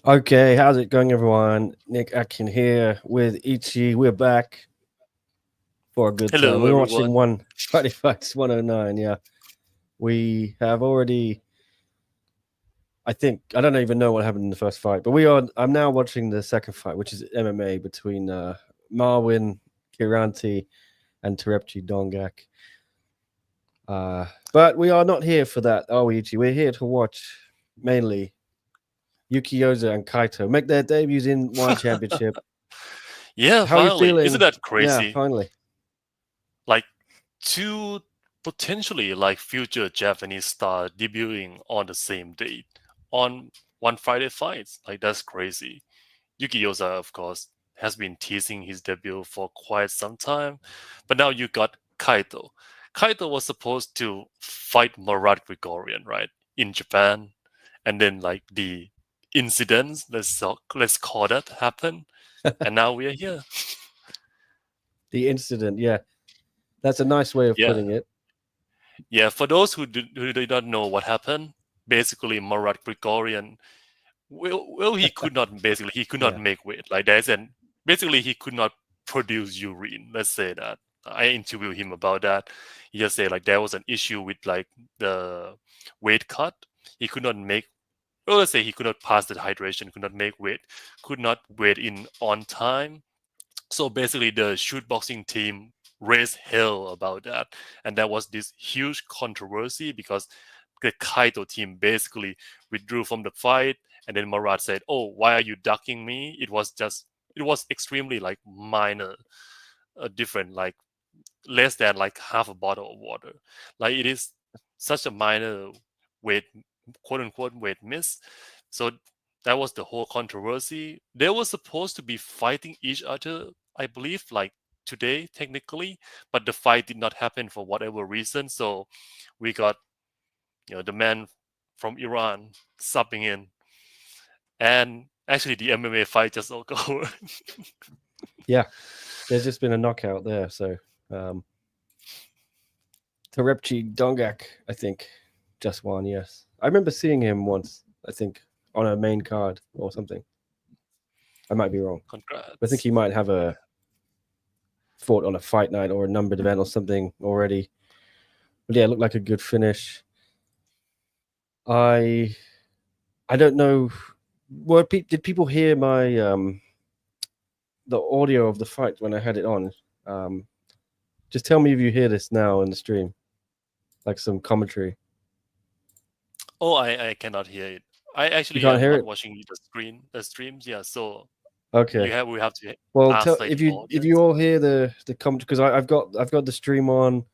Okay, how's it going, everyone? Nick Atkin here with Ichi. We're back for a good time. Hello, We're watching everyone. one Friday Fights 109. Yeah, we have already. I don't even know what happened in the first fight, but we are. I'm now watching the second fight, which is MMA between Marwin Kiranti and Terepchi Dongak. But we are not here for that, are we, Ichi? We're here to watch mainly Yuki Yoza and Kaito make their debuts in One Championship. Yeah, How are you finally. Isn't feeling? that Yeah, crazy? finally. Like, two potentially like future Japanese star debuting on the same date on one Friday fights. Like, that's crazy. Yuki Yoza, of course, has been teasing his debut for quite some time, but now you got Kaito. Kaito was supposed to fight Marat Grigorian, right, in Japan, and then like the incidents, let's call that, happen, and now we are here. The incident, yeah. That's a nice way of Yeah, putting it. yeah. For those who do not know what happened, basically Marat Grigorian, he could not he could not Yeah. make weight. Like there's an basically he could not produce urine. Let's say that. I interviewed him about that. He just said like there was an issue with like the weight cut. He could not make. Well, let's say he could not pass the hydration, could not make weight, could not weigh in on time. So basically, the shoot boxing team raised hell about that, and that was this huge controversy because the Kaito team basically withdrew from the fight, and then Marat said, "Oh, why are you ducking me?" It was extremely like minor, different, like less than like half a bottle of water. Like it is such a minor weight, quote unquote weight miss. So that was the whole controversy. They were supposed to be fighting each other, I believe, like today technically, but the fight did not happen for whatever reason. So we got the man from Iran subbing in, and actually the MMA fight just all go. Yeah. There's just been a knockout there. So, um, Terepchi Dongak, I think, just won. Yes. I remember seeing him once, I think, on a main card or something. I might be wrong. I think Congrats. he might have a fought on a fight night or a numbered event or something already. But yeah, it looked like a good finish. I I don't know. Did people hear my the audio of the fight when I had it on? Um, just tell me if you hear this now in the stream, like some commentary. Oh, I cannot hear it. I You actually can't am hear not it? watching the streams. Yeah, so Okay. we have to Well, ask tell like the if you audience. all hear the commentary because I've got the stream on.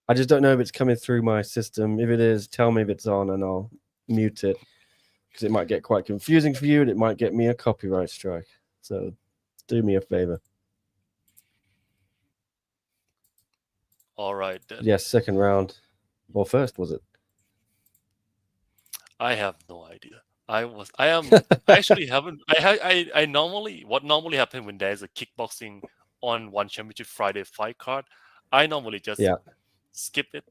I just don't know if it's coming through my system. If it is, tell me if it's on, and I'll mute it because it might get quite confusing for you, and it might get me a copyright strike. So do me a favor. All right then. Yes, second round or first was I have no idea. I am I actually haven't I normally what normally happen when there's a kickboxing on one championship Friday fight card, I normally just yeah. skip it,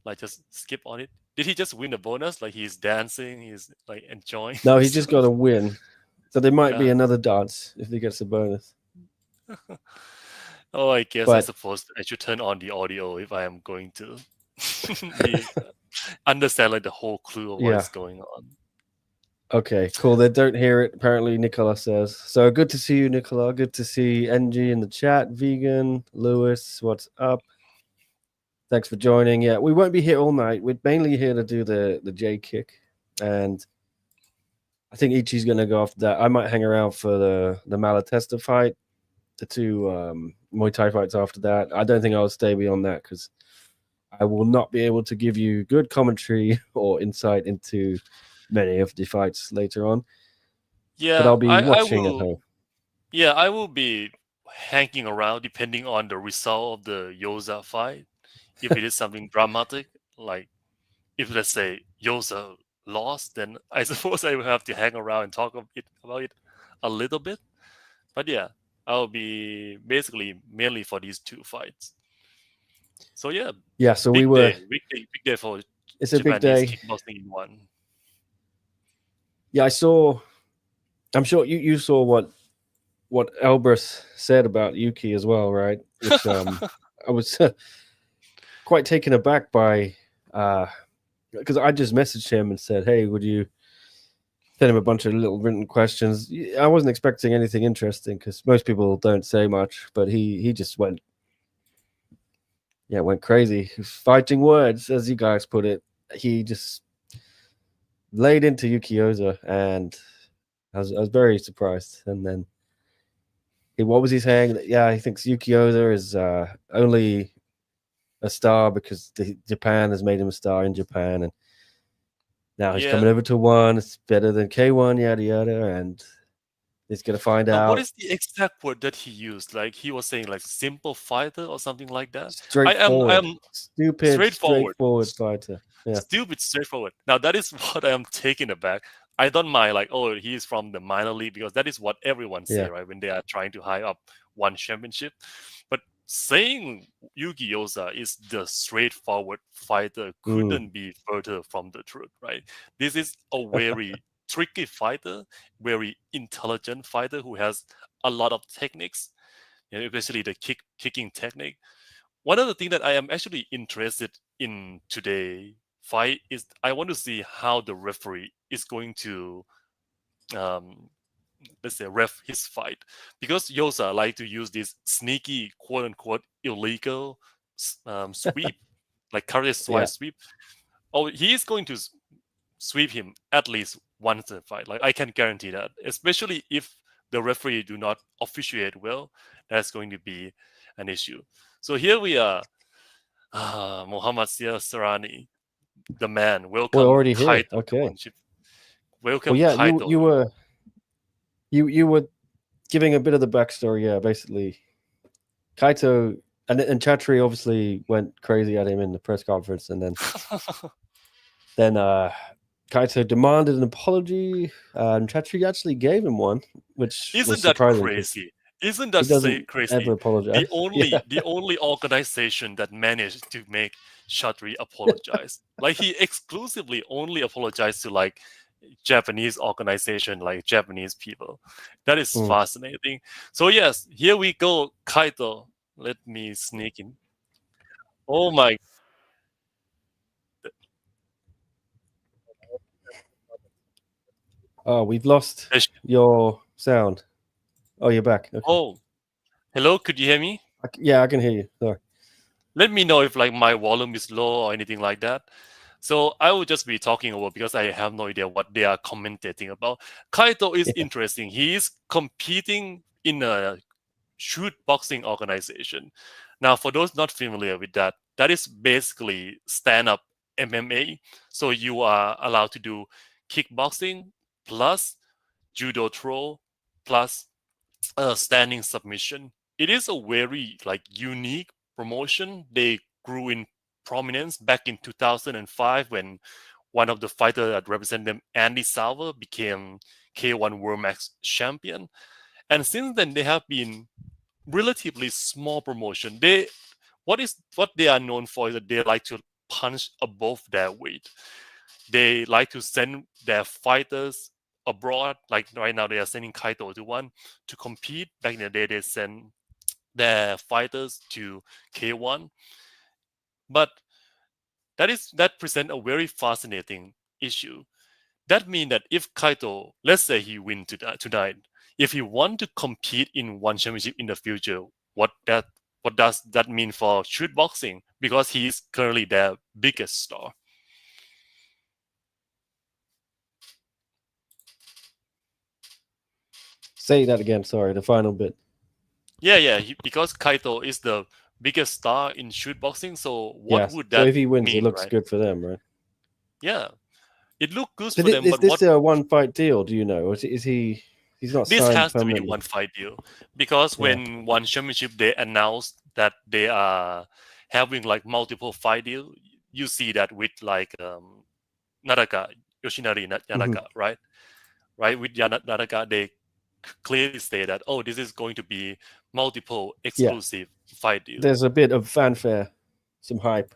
like just skip on it. Did he just win a bonus? Like he's dancing, he's like enjoying No, he's just got himself. to win. So there might be Yeah. another dance if he gets a bonus. Oh, I guess But I should turn on the audio if I am going to be understand like the whole clue of what yeah, is going on. okay, cool. They don't hear it, apparently, Nicola says. So good to see you, Nicola. Good to see NG in the chat. Vegan, Lewis, what's up? Thanks for joining. Yeah, we won't be here all night. We're mainly here to do the J kick. And I think Ichi's going to go after that. I might hang around for the Malatesta fight, the two Muay Thai fights after that. I don't think I'll stay beyond that because I will not be able to give you good commentary or insight into many of the fights later on. But Yeah, I'll be I watching at will. home. Yeah, I will be hanging around depending on the result of the Yoza fight. If it is something dramatic, like if let's say Yoza lost, then I suppose I will have to hang around and talk about it a little bit. But yeah, I'll be basically mainly for these two fights. So yeah, Yeah, so we were. big day for It's a big Japanese day. kickboxing in one. Yeah, I saw. I'm sure you saw what Elbrus said about Yuki as well, right? Which I was quite taken aback by, because I just messaged him and said, "Hey, would you send him a bunch of little written questions?" I wasn't expecting anything interesting because most people don't say much, but he just went crazy, fighting words, as you guys put it. He just laid into Yuki Yoza, and I was very surprised. And then what was he saying? Yeah, he thinks Yuki Yoza is only a star because Japan has made him a star in Japan, and now he's coming over to one. It's better than K1, yada yada, and he's gonna find out. What is the exact word that he used? Like he was saying, like simple fighter or something like that. Straightforward. I am stupid, straightforward fighter. Yeah. Stupid, straightforward. Now that is what I am taken aback. I don't mind, like, oh, he's from the minor league, because that is what everyone say, right, when they are trying to high up one championship. But saying Yuki Yoza is the straightforward fighter couldn't be further from the truth, right? This is a very tricky fighter, very intelligent fighter who has a lot of techniques, especially the kicking technique. One of the things that I am actually interested in today fight is I want to see how the referee is going to let's say ref his fight, because Yoza like to use this sneaky quote unquote illegal sweep, like karate sweep. Oh, he is going to sweep him at least once in a fight. Like I can guarantee that, especially if the referee do not officiate well, that's going to be an issue. So here we are, Muhammad Sasarani, the man. Welcome, already Kaito. Here. Okay. Welcome, Kaito. You were giving a bit of the backstory. Yeah, basically, Kaito and Chatri obviously went crazy at him in the press conference, and then Kaito demanded an apology, and Chatri actually gave him one, which isn't was that surprising. Crazy? Isn't that crazy? Ever apologize. The only organization that managed to make Chatri apologize, like he exclusively only apologized to like Japanese organization, like Japanese people. That is fascinating. So yes, here we go, Kaito. Let me sneak in. Oh my. Oh, we've lost your sound. Oh, you're back. Okay. Oh, hello. Could you hear me? I can hear you. Sorry. Let me know if like my volume is low or anything like that. So I will just be talking over because I have no idea what they are commentating about. Kaito is interesting. He is competing in a shoot boxing organization. Now, for those not familiar with that, that is basically stand-up MMA. So you are allowed to do kickboxing plus judo throw plus standing submission. It is a very like unique promotion. They grew in prominence back in 2005 when one of the fighters that represented them, Andy Salver, became K1 World Max champion. And since then, they have been relatively small promotion. What they are known for is that they like to punch above their weight. They like to send their fighters abroad. Like right now, they are sending Kaito to one to compete. Back in the day, they send their fighters to K1. But that presents a very fascinating issue. That means that if Kaito, let's say he wins tonight, if he want to compete in one championship in the future, what does that mean for shoot boxing? Because he is currently their biggest star. Say that again. Sorry, the final bit. Yeah. Because Kaito is the biggest star in shoot boxing, so what would that mean? So if he wins, mean, it looks right? good for them, right? Yeah, it looked good So for them. Is But this a one-fight deal? Do you know? Or is he? He's not this signed has to be permanently? one fight deal, because when one championship they announced that they are having like multiple fight deal, you see that with like Naraka, Yoshinari Yanaka, right? With Naraka, they clearly say that, oh, this is going to be multiple exclusive fight deal. There's a bit of fanfare, some hype.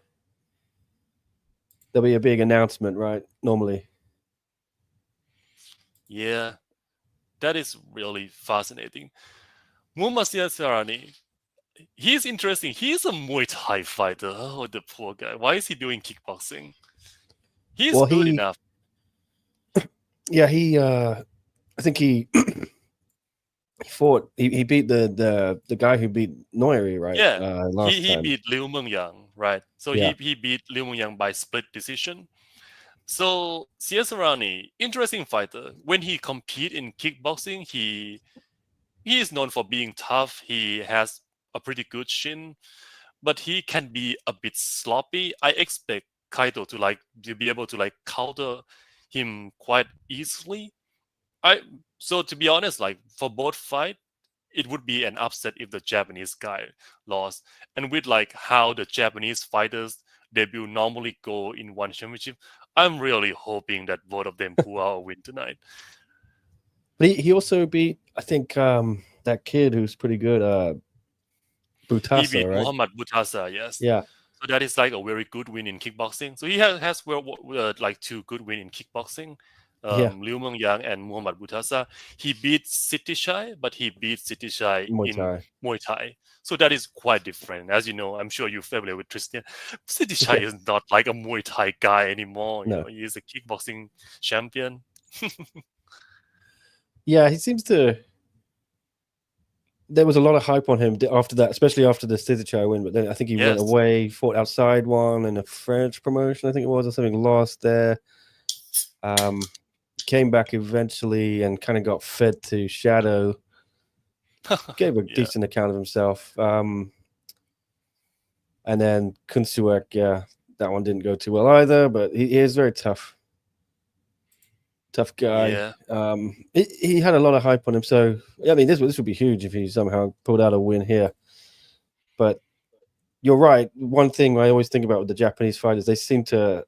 There'll be a big announcement, right? Normally. Yeah. That is really fascinating. Muhammad Sasarani, he's interesting. He's a Muay Thai fighter. Oh, the poor guy. Why is he doing kickboxing? He's Well, good enough. I think he fought. He beat the guy who beat Noiri, right? Yeah, Last he time. beat Liu Mengyang, right? So Yeah. he beat Liu Mengyang by split decision. So Sasarani, interesting fighter. When he compete in kickboxing, he is known for being tough. He has a pretty good shin, but he can be a bit sloppy. I expect Kaito to be able to counter him quite easily. So to be honest, like for both fight, it would be an upset if the Japanese guy lost. And with like how the Japanese fighters debut normally go in one championship, I'm really hoping that both of them pull out a win tonight. But he also beat, I think, that kid who's pretty good, He Butasa, beat right? Muhammad Butasa, yes. Yeah. So that is like a very good win in kickboxing. So he has like two good win in kickboxing. Yeah. Liu Mengyang and Muhammad Butasa. He beat Sitishai, but he beat Sitishai Muay in Thai. Muay Thai. So that is quite different. As you know, I'm sure you're familiar with Tristan. Sitishai Yeah. is not like a Muay Thai guy anymore. You No. know, he is a kickboxing champion. Yeah, he seems to. There was a lot of hype on him after that, especially after the Stizzichai win. But then I think he went Yes. away, fought outside one in a French promotion, I think it was, or something. Lost there. Came back eventually and kind of got fed to Shadow. Gave a Yeah. decent account of himself. And then Kunsuek, yeah, that one didn't go too well either. But he is very tough. Tough guy. Yeah. He had a lot of hype on him. So I mean, this would be huge if he somehow pulled out a win here. But you're right. One thing I always think about with the Japanese fighters, they seem to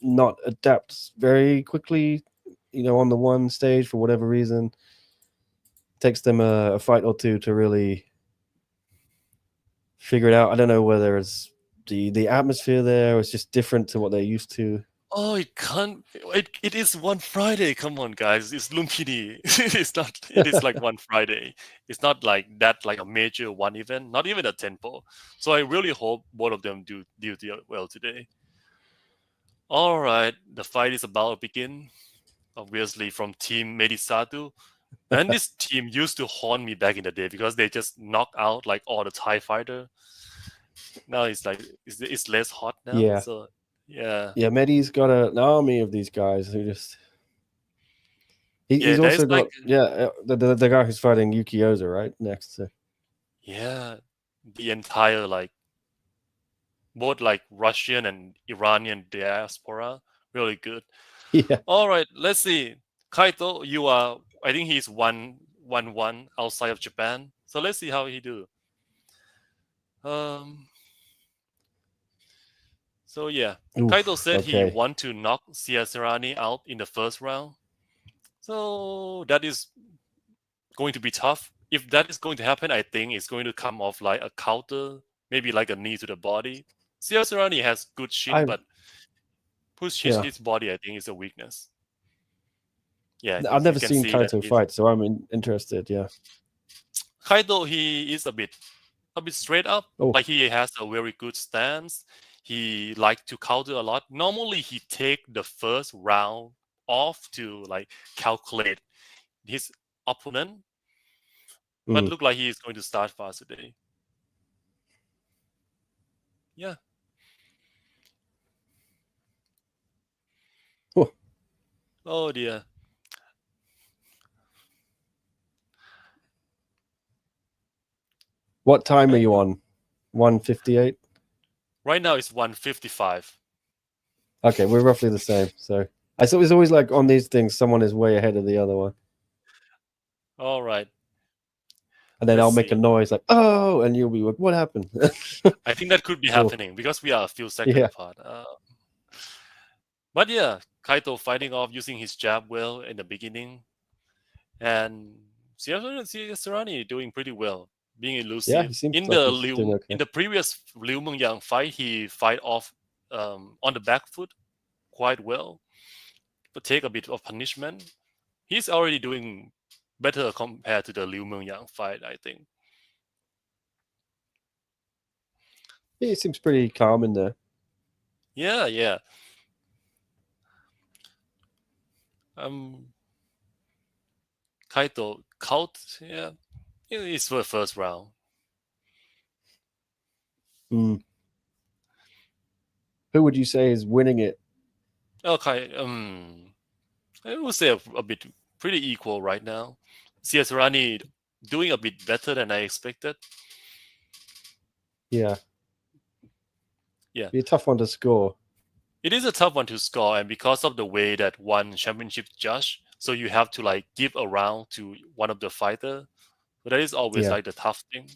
not adapt very quickly. You know, on the one stage for whatever reason, takes them a fight or two to really figure it out. I don't know whether it's the atmosphere there, or it's just different to what they're used to. Oh, it can't. It is one Friday. Come on, guys. It's Lumpini. It's not. It is like one Friday. It's not like that, like a major one event. Not even a tempo. So I really hope both of them do well today. All right, the fight is about to begin. Obviously, from Team Medisatu, and this team used to haunt me back in the day because they just knock out like all the Thai fighter. Now it's like it's less hot now. Yeah. So yeah. Yeah, Medi's got an army of these guys who just. He's there also is got the guy who's fighting Yuki Yoza, right, next to. Yeah, the entire like both like Russian and Iranian diaspora, really good. Yeah. All right, let's see. Kaito, you are. I think he's 1-1 outside of Japan. So let's see how he do. So yeah, Oof, Kaito said he okay. want to knock Sasarani out in the first round. So that is going to be tough. If that is going to happen, I think it's going to come off like a counter, maybe like a knee to the body. Sasarani has good shin, but push his body, I think, is a weakness. Yeah, I've never you can seen see that Kaito fight, so I'm interested. Yeah. Kaito, he is a bit straight up. Oh. Like he has a very good stance. He like to counter a lot. Normally, he take the first round off to like calculate his opponent, but look like he is going to start fast today. Yeah. Oh dear. What time are you on? 1:58. Right now it's 1:55. Okay, we're roughly the same. So I thought it's always like on these things, someone is way ahead of the other one. All right. And then I'll make a noise like, oh, and you'll be like, what happened? I think that could be happening because we are a few seconds apart. But yeah, Kaito fighting off using his jab well in the beginning. And Sasarani doing pretty well, being elusive. Yeah, he seems in the previous Liu Mengyang fight, he fight off on the back foot quite well, but take a bit of punishment. He's already doing better compared to the Liu Mengyang fight, I think. He seems pretty calm in there. Yeah. Kaito caught, it's for the first round. Who would you say is winning it? Okay, I would say a bit pretty equal right now. Sasarani doing a bit better than I expected. Yeah. Yeah. Be a tough one to score. It is a tough one to score, and because of the way that one championship judge, so you have to like give a round to one of the fighter. So that is always like the tough thing.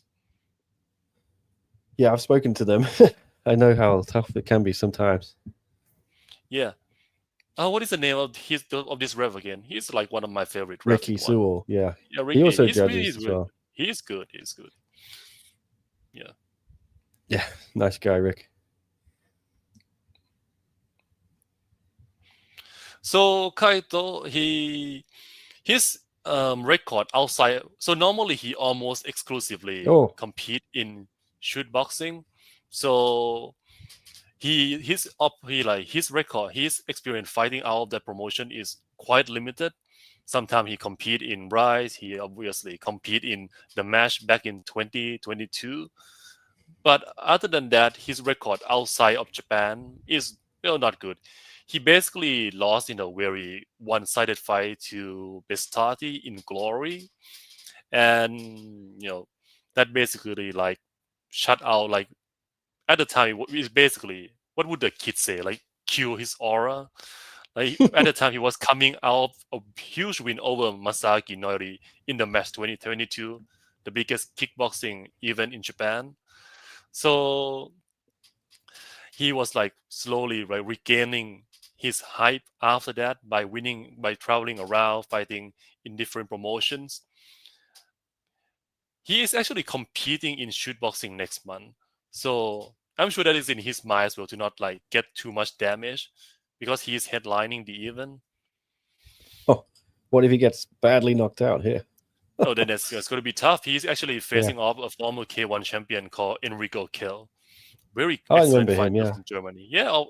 Yeah, I've spoken to them. I know how tough it can be sometimes. Yeah. What is the name of this ref again? He's like one of my favorite refs. Ricky Sewell, yeah. Yeah, Ricky. He also He's judges as well. He's good. Yeah. Yeah, nice guy, Rick. So Kaito, his record outside. So normally he almost exclusively compete in shoot boxing. So his record, his experience fighting out of that promotion is quite limited. Sometimes he compete in Rise. He obviously compete in the match back in 2022. But other than that, his record outside of Japan is not good. He basically lost in a very one-sided fight to Bestati in Glory, and that basically like shut out, like at the time it's basically, what would the kids say, like kill his aura. Like at the time he was coming out of a huge win over Masaki Noiri in the match 2022, the biggest kickboxing event in Japan. So he was like slowly regaining his hype after that by traveling around, fighting in different promotions. He is actually competing in shoot boxing next month. So I'm sure that is in his mind as well, to not like get too much damage, because he is headlining the event. Oh, what if he gets badly knocked out here? Oh, then it's going to be tough. He's actually facing off a former K1 champion called Enrico Kill. Very excellent fighter from Germany. Yeah,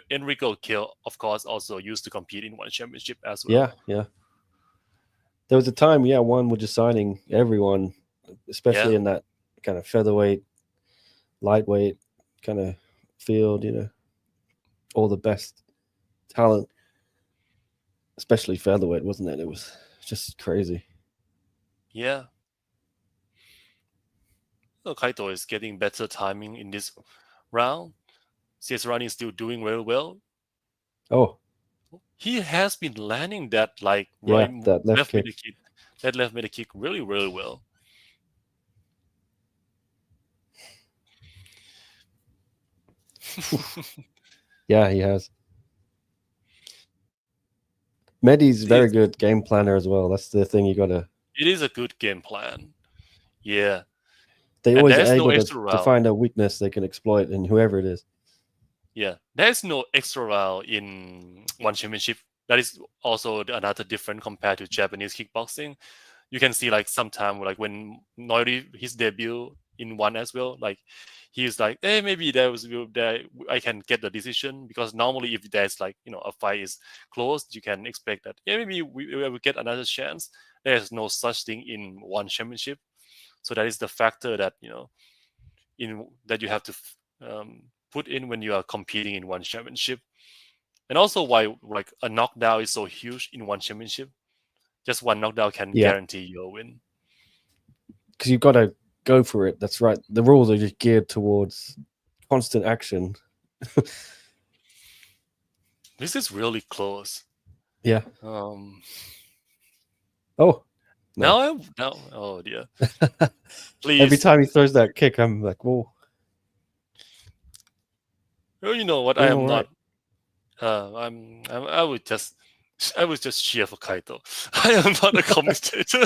Enrico Kill, of course, also used to compete in one championship as well. Yeah. There was a time, one was just signing everyone, especially in that kind of featherweight, lightweight kind of field, all the best talent, especially featherweight, wasn't it? It was just crazy. Yeah. So Kaito is getting better timing in this round. Sasarani is still doing very well. Oh. He has been landing that that left kick. That left middle kick really, really well. Yeah, he has. Medi's very good game planner as well. That's the thing you gotta. It is a good game plan. Yeah. They always are able to find a weakness they can exploit in whoever it is. Yeah, there's no extra round in one championship. That is also another different compared to Japanese kickboxing. You can see like sometime like when Noiri his debut in one as well, like he's like, hey, maybe I can get the decision, because normally if there's like a fight is closed, you can expect that maybe we will get another chance. There's no such thing in one championship, so that is the factor that that you have to put in when you are competing in one championship. And also why like a knockdown is so huge in one championship. Just one knockdown can guarantee your win. Because you've got to go for it. That's right. The rules are just geared towards constant action. This is really close. Yeah. Oh. No. Oh dear. Please. Every time he throws that kick, I'm like, whoa. Well, you know what? I am not. I would just cheer for Kaito. I am not a commentator.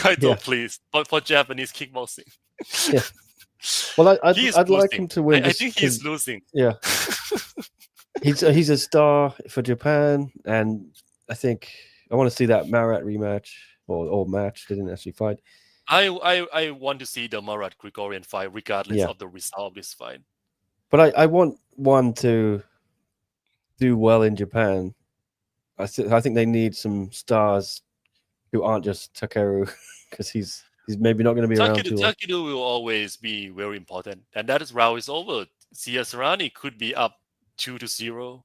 Kaito, please, for Japanese kickboxing. Yeah. Well, I'd like him to win. I think he's losing. Yeah. He's a star for Japan, and I think I want to see that Marat rematch or match. They didn't actually fight. I want to see the Marat Grigorian fight, regardless Yeah. of the result of this fight. But I want one to do well in Japan. I think they need some stars who aren't just Takeru, because he's maybe not going to be around too long. Takeru will always be very important, and that is round is over. Sasarani could be up 2-0.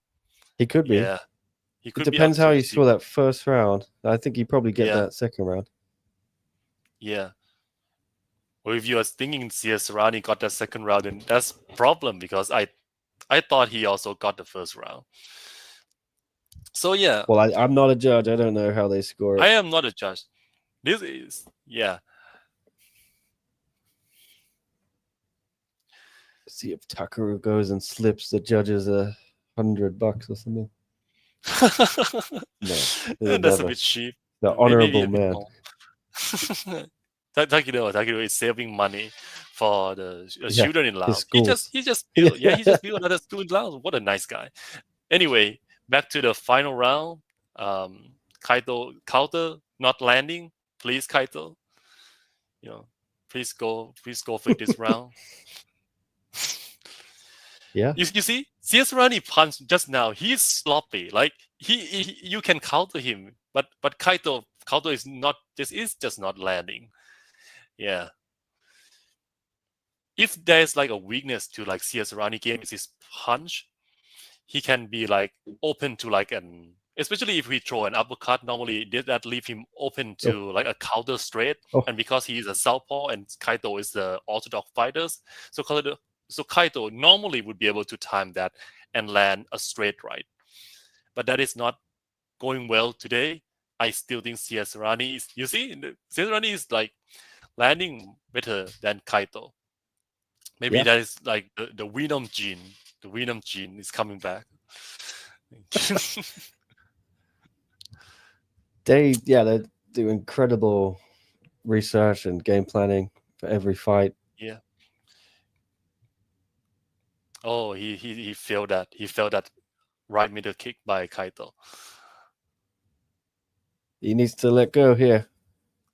He could be. Yeah, he It could be up depends how you 2-0. score that first round. I think he probably get Yeah. that second round. Yeah. Or if you are thinking Sasarani got that second round, then that's a problem, because I thought he also got the first round. So yeah, Well, I'm not a judge. I don't know how they score it. I am not a judge. This is See if Takeru goes and slips the judges $100 or something. No, that's a bit cheap. The Maybe honorable a bit man. more. Takeru is saving money for the student in Laos. He just built he just built another school in Laos. What a nice guy. Anyway, back to the final round. Kaito counter not landing. Please, Kaito. Please go for this round. Yeah. You see, Sasarani punched just now. He's sloppy. Like he you can counter him, but Kaito is not. This is just not landing. Yeah. If there's like a weakness to like Sasarani game is his punch, he can be like open to like especially if we throw an uppercut, normally that leave him open to like a counter straight. And because he is a southpaw and Kaito is the orthodox fighters, so Kaito normally would be able to time that and land a straight right. But that is not going well today. I still think Sasarani is, you see, Sasarani is like landing better than Kaito. Maybe that is like the Venom gene. The Venom gene is coming back. They do incredible research and game planning for every fight. Yeah. Oh, he felt that. He felt that right middle kick by Kaito. He needs to let go here.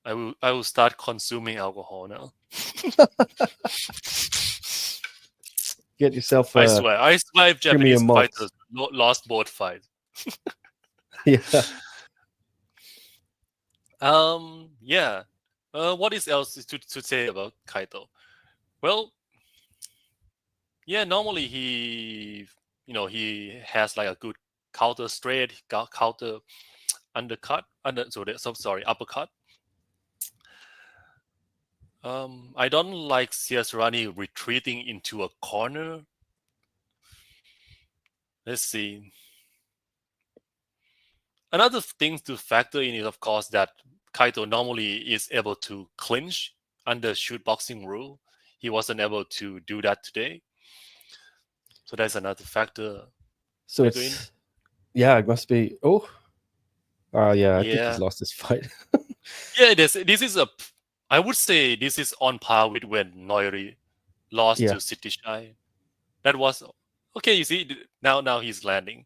I will start consuming alcohol now. Get yourself I swear if Japanese fighters lost both fights. Yeah. Yeah. What is else to say about Kaito? Well, yeah, normally he has like a good counter straight, counter uppercut. I don't like Sasarani retreating into a corner. Let's see. Another thing to factor in is, of course, that Kaito normally is able to clinch under shoot boxing rule. He wasn't able to do that today. So that's another factor. So it must be. I think he's lost this fight. Yeah, this is I would say this is on par with when Noiri lost to Sitishai. That was okay. You see, now he's landing.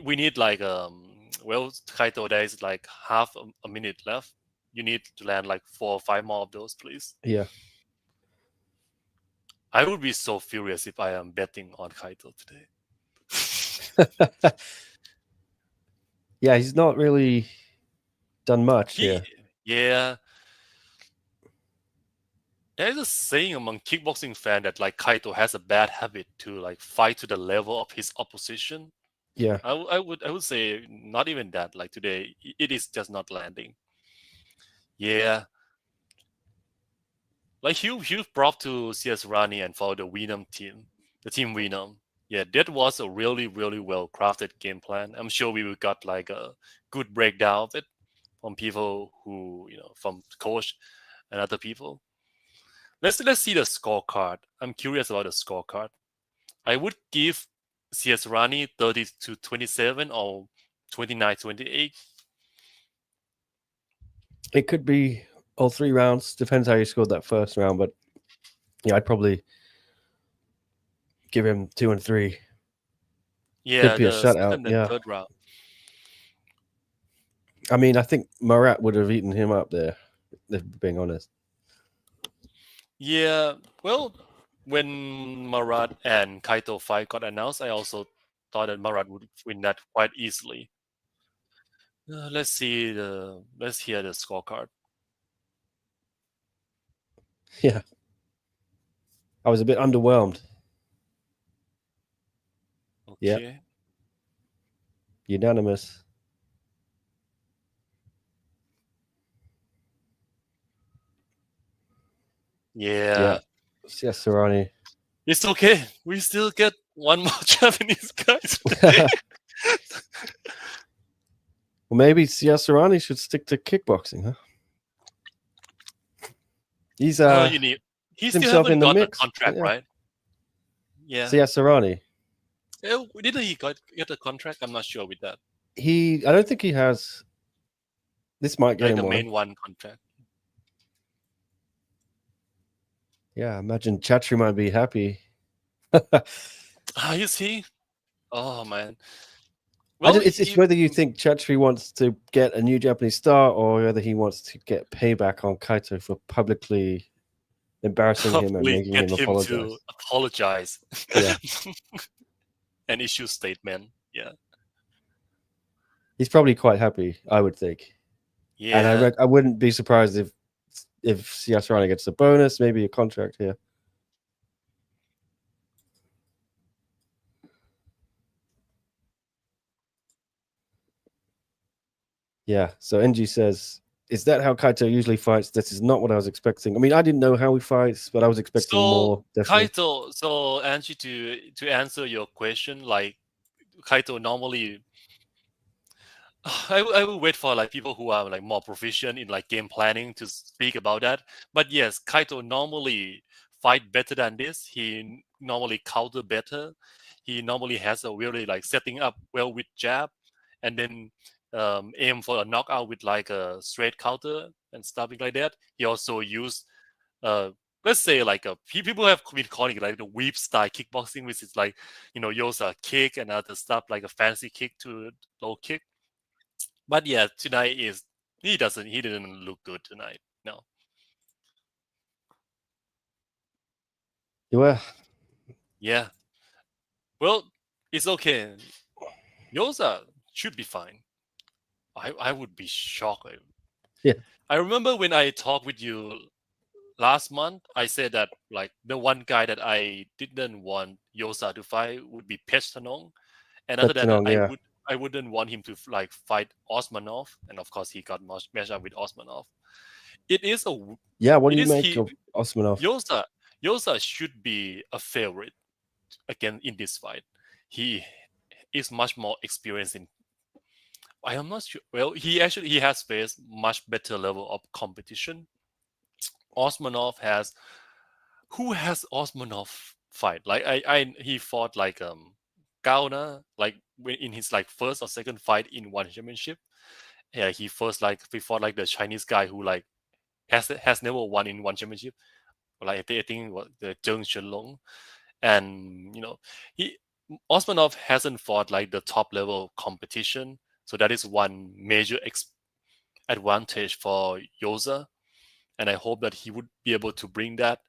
We need like Kaito, there is like half a minute left. You need to land like 4 or 5 more of those, please. Yeah. I would be so furious if I am betting on Kaito today. Yeah, he's not really done much here. Yeah. There's a saying among kickboxing fans that like Kaito has a bad habit to like fight to the level of his opposition. Yeah. I would say not even that. Like today, it is just not landing. Yeah. Like huge prop to Sasarani and for the Venom team, the team Venom. Yeah, that was a really, really well crafted game plan. I'm sure we got like a good breakdown of it from people who, from coach and other people. Let's see the scorecard. I'm curious about the scorecard. I would give Sasarani 30-27 or 29-28. It could be all 3 rounds. Depends how you scored that first round, but yeah, I'd probably give him 2 and 3. Yeah, could be a shutout. Third round. I mean, I think Marat would have eaten him up there, if we're being honest. Yeah, well, when Marat and Kaito fight got announced, I also thought that Marat would win that quite easily. Let's hear the scorecard. Yeah. I was a bit underwhelmed. Yeah. Okay. Unanimous. Yeah. Sasarani. It's okay. We still get one more Japanese guy today. Well, maybe Sasarani should stick to kickboxing, huh? He's He still himself in haven't the got a mix. contract, Yeah. right? Yeah. Sasarani. Didn't he get a contract? I'm not sure with that. I don't think he has. This might get Like him the one. main one contract. Yeah, imagine Chatri might be happy. Is he? Oh man. Well, it's whether you think Chatri wants to get a new Japanese star or whether he wants to get payback on Kaito for publicly embarrassing him and probably making get him him apologize. to apologize. Yeah. And issue statement. Yeah. He's probably quite happy, I would think. Yeah. And I wouldn't be surprised if Sasarani gets a bonus, maybe a contract here. Yeah. So NG says, "Is that how Kaito usually fights? This is not what I was expecting. I mean, I didn't know how he fights, but I was expecting more. Definitely. Kaito, so Angie, to answer your question, like Kaito normally, I will wait for like people who are like more proficient in like game planning to speak about that. But yes, Kaito normally fight better than this. He normally counter better. He normally has a really like setting up well with jab, and then aim for a knockout with like a straight counter and stuff like that. He also use let's say like people have been calling it like the whip style kickboxing, which is like use a kick and other stuff like a fancy kick to low kick. But yeah, tonight he didn't look good tonight. No. Yeah. Yeah. Well, it's okay. Yoza should be fine. I would be shocked. Yeah. I remember when I talked with you last month, I said that like the one guy that I didn't want Yosa to fight would be Pechtanong, and after that Yeah. I wouldn't want him to like fight Osmanov, and of course he got matched up with Osmanov. It is a Yeah. What do it you is make of Osmanov? Yosa should be a favorite again in this fight. He is much more experienced in. I am not sure. Well, he has faced much better level of competition. Osmanov has. Who has Osmanov fight? Like he fought like Gauna like in his like first or second fight in one championship. Yeah, he fought like the Chinese guy who like has never won in one championship. Like I think what the Zheng Shenlong, and he Osmanov hasn't fought like the top level competition, so that is one major advantage for Yoza, and I hope that he would be able to bring that.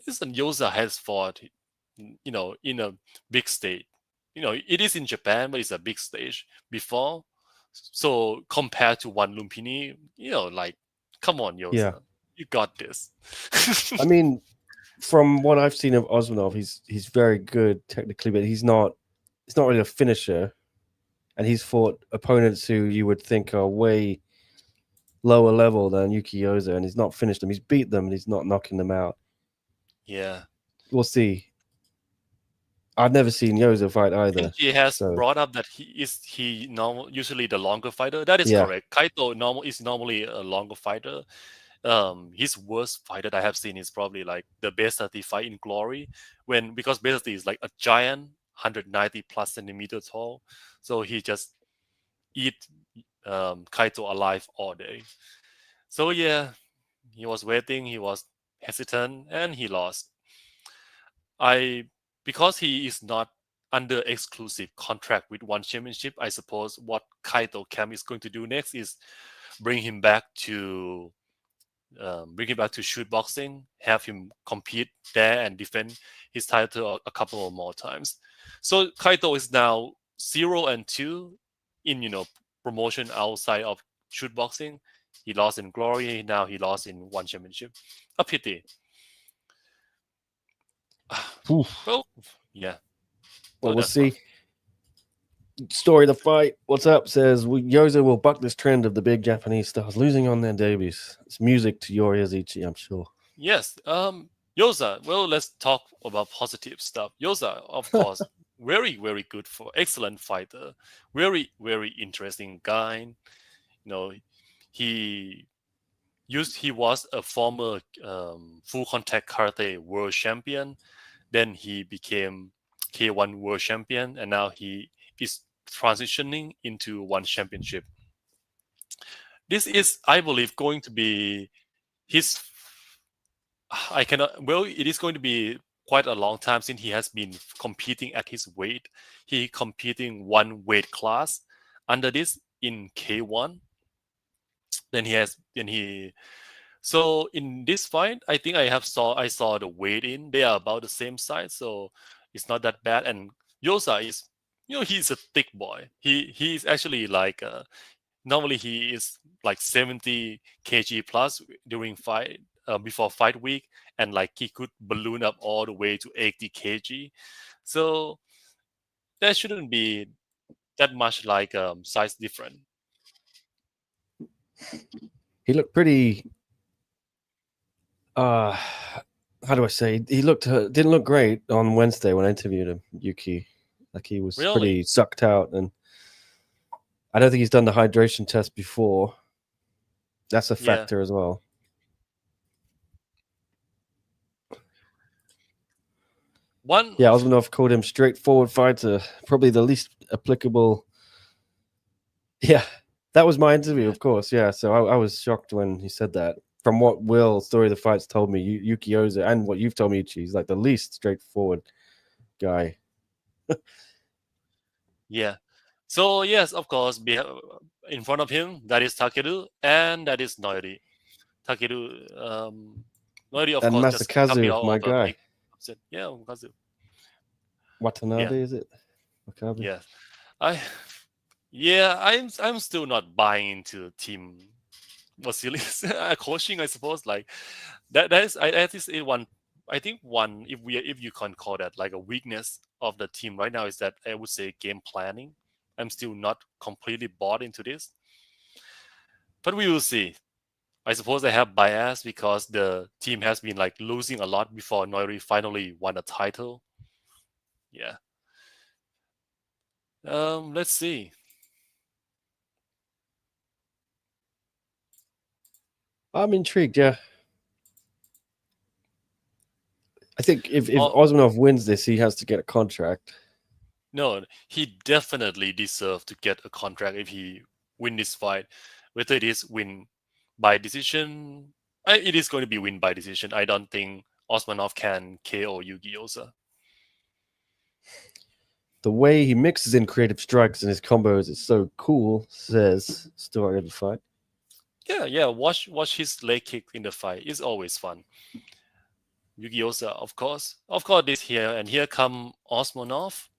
Listen, Yoza has fought, in a big stage. It is in Japan, but it's a big stage before. So compared to one Lumpini, like, come on, Yoza, Yeah. you got this. I mean, from what I've seen of Osmanov, he's very good technically, but he's not really a finisher. And he's fought opponents who you would think are way lower level than Yuki Yoza, and he's not finished them. He's beat them, and he's not knocking them out. Yeah, we'll see. I've never seen Yoza fight either. he has brought up that he usually the longer fighter. That is correct. Kaito is normally a longer fighter. His worst fight that I have seen is probably like the base 30 fight in Glory, because base 30 is like a giant, 190 plus centimeter tall, so he just eat Kaito alive all day. So yeah, he was waiting, he was hesitant, and he lost. Because he is not under exclusive contract with one championship. I suppose what Kaito Camp is going to do next is bring him back to shoot boxing, have him compete there and defend his title a couple of more times. So Kaito is now 0-2 in promotion outside of shoot boxing. He lost in Glory. Now he lost in one championship. A pity. Well, yeah. Well, So we'll that's see. fine. Story of the fight. What's up? Says Yoza will buck this trend of the big Japanese stars losing on their debuts. It's music to your ears, Ichi, I'm sure. Yes. Yoza. Well, let's talk about positive stuff. Yoza, of course, very, very good excellent fighter. Very, very interesting guy. He was a former full contact karate world champion. Then he became K1 world champion, and now he is transitioning into one championship. This is, I believe, going to be his. It is going to be quite a long time since he has been competing at his weight. He competing one weight class under this in K1. So in this fight, I think I saw the weight in. They are about the same size, so it's not that bad. And Yosa is, he's a thick boy. He is actually like normally he is like 70 kg plus during fight before fight week, and like he could balloon up all the way to 80 kg. So there shouldn't be that much like size difference. He looked pretty. How do I say? He didn't look great on Wednesday when I interviewed him, Yuki. Like he was Really? pretty sucked out, and I don't think he's done the hydration test before. That's a factor as well. Osmanov called him straightforward fighter, probably the least applicable. Yeah, that was my interview, of course. Yeah, so I was shocked when he said that. From what Will Story of the Fights told me, Yuki Yoza, and what you've told me, Ichi, he's like the least straightforward guy. Yeah. So yes, of course, in front of him that is Takeru and that is Noiri. Takeru, Noiri, of and course, just Masakazu, out my of guy. a big upset. Yeah, Masakazu. Watanabe, is it? Wakabe. Yeah, I'm still not buying into Team Vasilis coaching. I suppose like that is one. I think one, if you can call that like a weakness of the team right now, is that I would say game planning. I'm still not completely bought into this, but we will see. I suppose I have bias because the team has been like losing a lot before Noiri finally won a title. Yeah. Let's see. I'm intrigued. Yeah, I think if Osmanov wins this, he has to get a contract. No, he definitely deserves to get a contract if he win this fight. Whether it is win by decision, it is going to be win by decision. I don't think Osmanov can KO Yuki Yoza. The way he mixes in creative strikes and his combos is so cool, says Story of the Fight. Yeah. Watch his leg kick in the fight. It's always fun. Yuki Yoza, of course. This here, and here come Osmanov.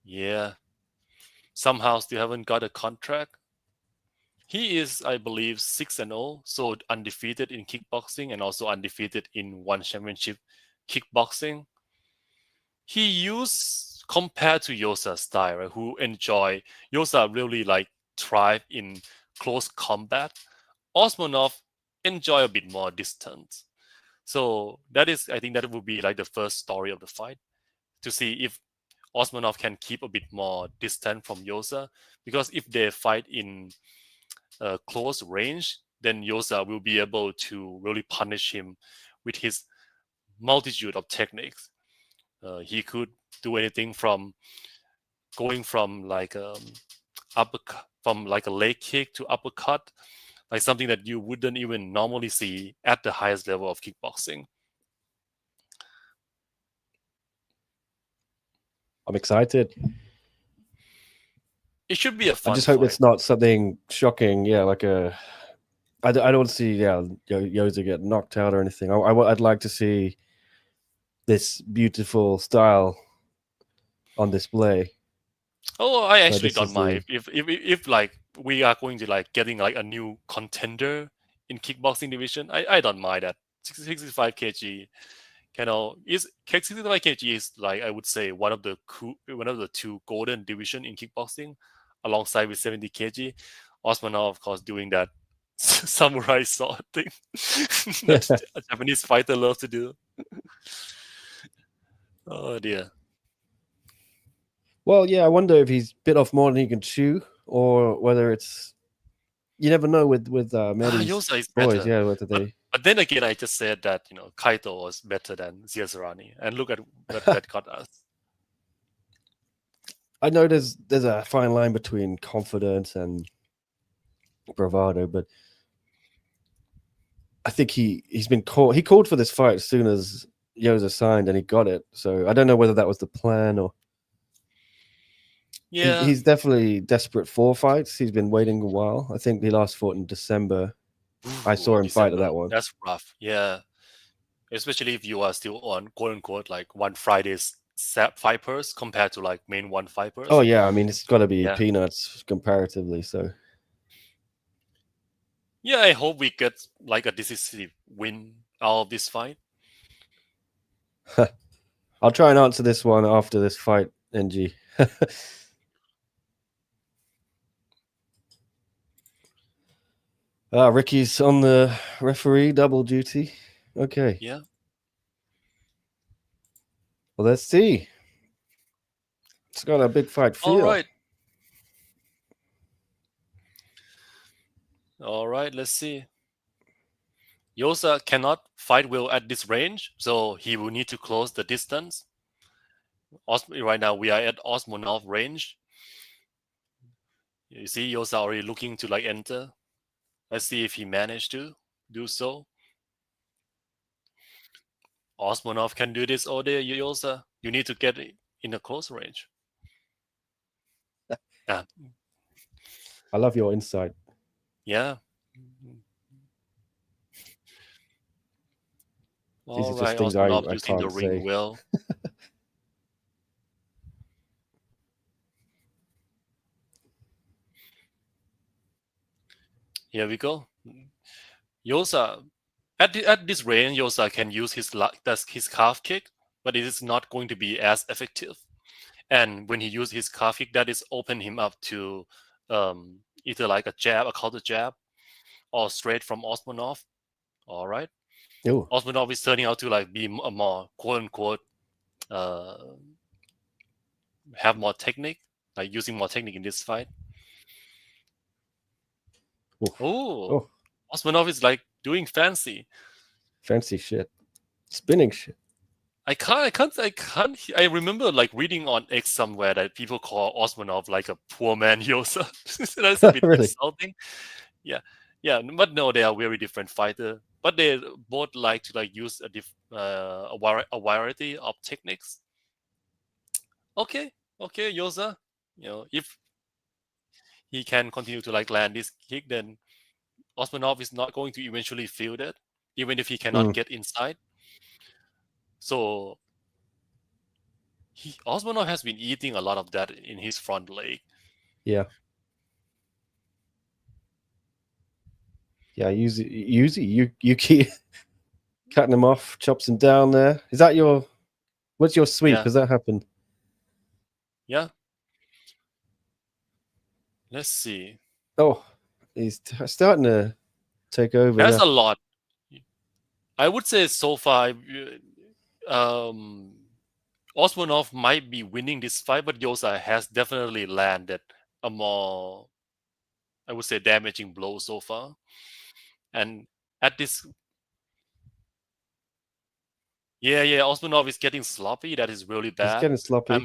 Yeah. Somehow still haven't got a contract. He is, I believe, 6-0, so undefeated in kickboxing and also undefeated in one championship kickboxing. He used, compared to Yosa's style, right, who Yosa really like thrive in close combat. Osmanov enjoy a bit more distance. So I think that would be like the first story of the fight, to see if Osmanov can keep a bit more distant from Yosa, because if they fight in close range, then Yosa will be able to really punish him with his multitude of techniques. He could do anything from going from like uppercut, from like a leg kick to uppercut, like something that you wouldn't even normally see at the highest level of kickboxing. I'm excited. It should be a fun I just hope fight. it's not something shocking. Yeah, like a. I don't want to see Yoza get knocked out or anything. I'd like to see this beautiful style on display. Oh, I actually this don't is mind if like we are going to like getting like a new contender in kickboxing division. I don't mind that. 65 kg, is 65 kg is like I would say one of the two golden division in kickboxing, alongside with 70 kg. Osmanov, of course, doing that samurai sword thing that a Japanese fighter loves to do. Oh dear. Well, yeah, I wonder if he's bit off more than he can chew, or whether it's you never know with Mehdi's Yosa is boys. better. Yeah, whether they. But then again, I just said that Kaito was better than Sasarani, and look at what that got us. I know there's a fine line between confidence and bravado, but I think he's been called. He called for this fight as soon as Yoza signed, and he got it. So I don't know whether that was the plan or. Yeah, He's definitely desperate for fights. He's been waiting a while. I think he last fought in December. I saw him fight at that one. That's rough. Yeah, especially if you are still on quote unquote like one Friday's fight purse compared to like main one fight purse. Oh yeah, I mean it's got to be peanuts comparatively. So yeah, I hope we get like a decisive win out of this fight. I'll try and answer this one after this fight, NG. Ricky's on the referee double duty. Okay. Yeah. Well, let's see. It's got a big fight feel. All right, let's see. Yoza cannot fight well at this range, so he will need to close the distance. Right now, we are at Osmanov range. You see, Yoza already looking to like enter. Let's see if he managed to do so. Osmanov can do this all day, Yoza. You need to get in a close range. I love your insight. Yeah. These are just things I using the can't ring say. well. Here we go. Yoza, at this range, Yoza can use his calf kick, but it is not going to be as effective. And when he uses his calf kick, that is open him up to either like a jab, a counter jab, or straight from Osmanov. All right. Ooh. Osmanov is turning out to like be a more quote unquote have more technique, like using more technique in this fight. Oh, Osmanov is like doing fancy shit, spinning shit. I remember like reading on X somewhere that people call Osmanov like a poor man Yoza. That's a bit insulting. Yeah, but no, they are very different fighter. But they both like to like use a variety of techniques. Okay, Yoza. If he can continue to like land this kick, then Osmanov is not going to eventually feel that, even if he cannot get inside. So Osmanov has been eating a lot of that in his front leg. Yeah. Yeah, Yuki cutting him off, chops him down there. Is that what's your sweep? Has that happened? Yeah. Let's see. Oh, he's starting to take over. That's a lot. I would say so far, Osmanov might be winning this fight, but Yoza has definitely landed a more, I would say, damaging blow so far. And at this, Osmanov is getting sloppy. That is really bad. He's getting sloppy.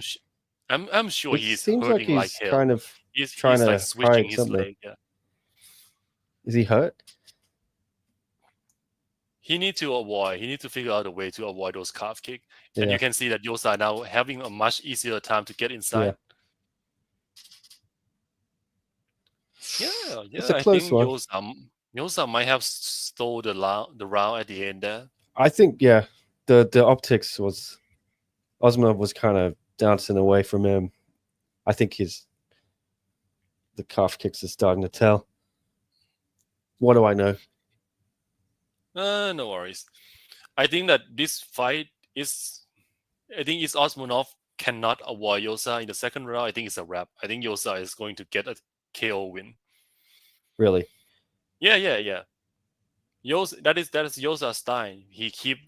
I'm sure he's seems hurting like he's hell. kind of he's trying to like switching hide his something. leg. Yeah. Is he hurt? he need to avoid. He need to figure out a way to avoid those calf kick. And Yeah. you can see that Yoza now having a much easier time to get inside. Yeah, It's a I close think one. Yoza might have stole the round at the end there. I think, yeah, the optics was Osmanov was kind of dancing away from him. I think the calf kicks are starting to tell. What do I know? No worries. I think that this fight is. I think it's Osmanov cannot avoid Yoza in the second round. I think it's a wrap. I think Yoza is going to get a KO win. Really? Yeah. Yoza, that is Yoza's style. He keep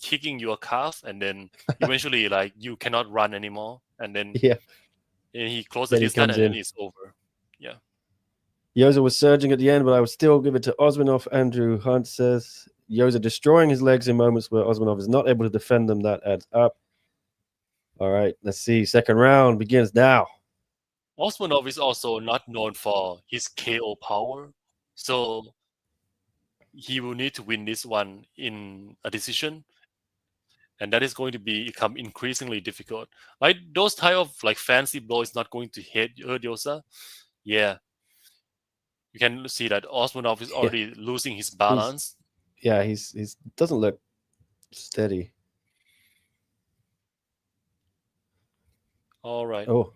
kicking your calf, and then eventually, like, you cannot run anymore, and then Yeah. and he closes Then he his hand, comes and in. then it's over. Yeah. Yoza was surging at the end, but I would still give it to Osmanov. Andrew Hunt says Yoza destroying his legs in moments where Osmanov is not able to defend them. That adds up. All right, let's see. Second round begins now. Osmanov is also not known for his KO power, so he will need to win this one in a decision, and that is going to become increasingly difficult. Like those type of like fancy blow is not going to hurt Yoza. Yeah, you can see that Osmanov is already losing his balance. He's doesn't look steady. All right. Oh,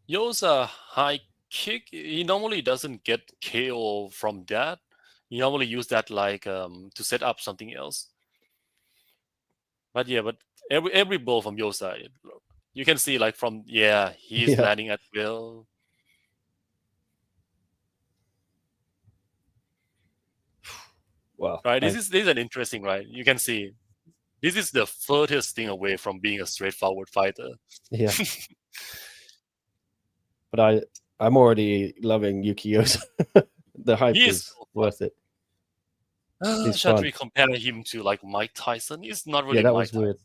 Yoza high kick. He normally doesn't get KO from that. He normally use that like to set up something else. But yeah, but every blow from Yoza, you can see like from he's landing at will. wow. Right. This is an interesting, right? You can see this is the furthest thing away from being a straightforward fighter. Yeah. But I'm already loving Yuki Yoza. The hype is so worth it. Should we compare him to like Mike Tyson? He's not really that Mike was weird.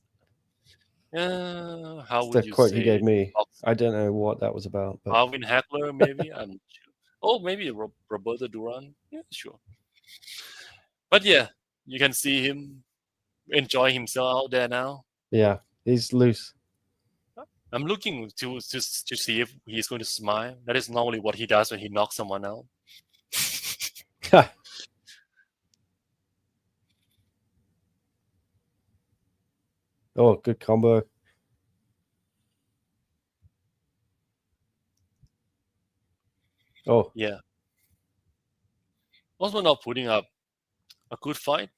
Tyson. How It's would the you quote say? he gave me. I don't know what that was about. But Marvin Hagler, maybe? I'm not sure. Oh, maybe Roberto Duran? Yeah, sure. But yeah, you can see him enjoy himself out there now. Yeah, he's loose. I'm looking to see if he's going to smile. That is normally what he does when he knocks someone out. Oh, good combo. Oh. Yeah. Osmanov putting up a good fight.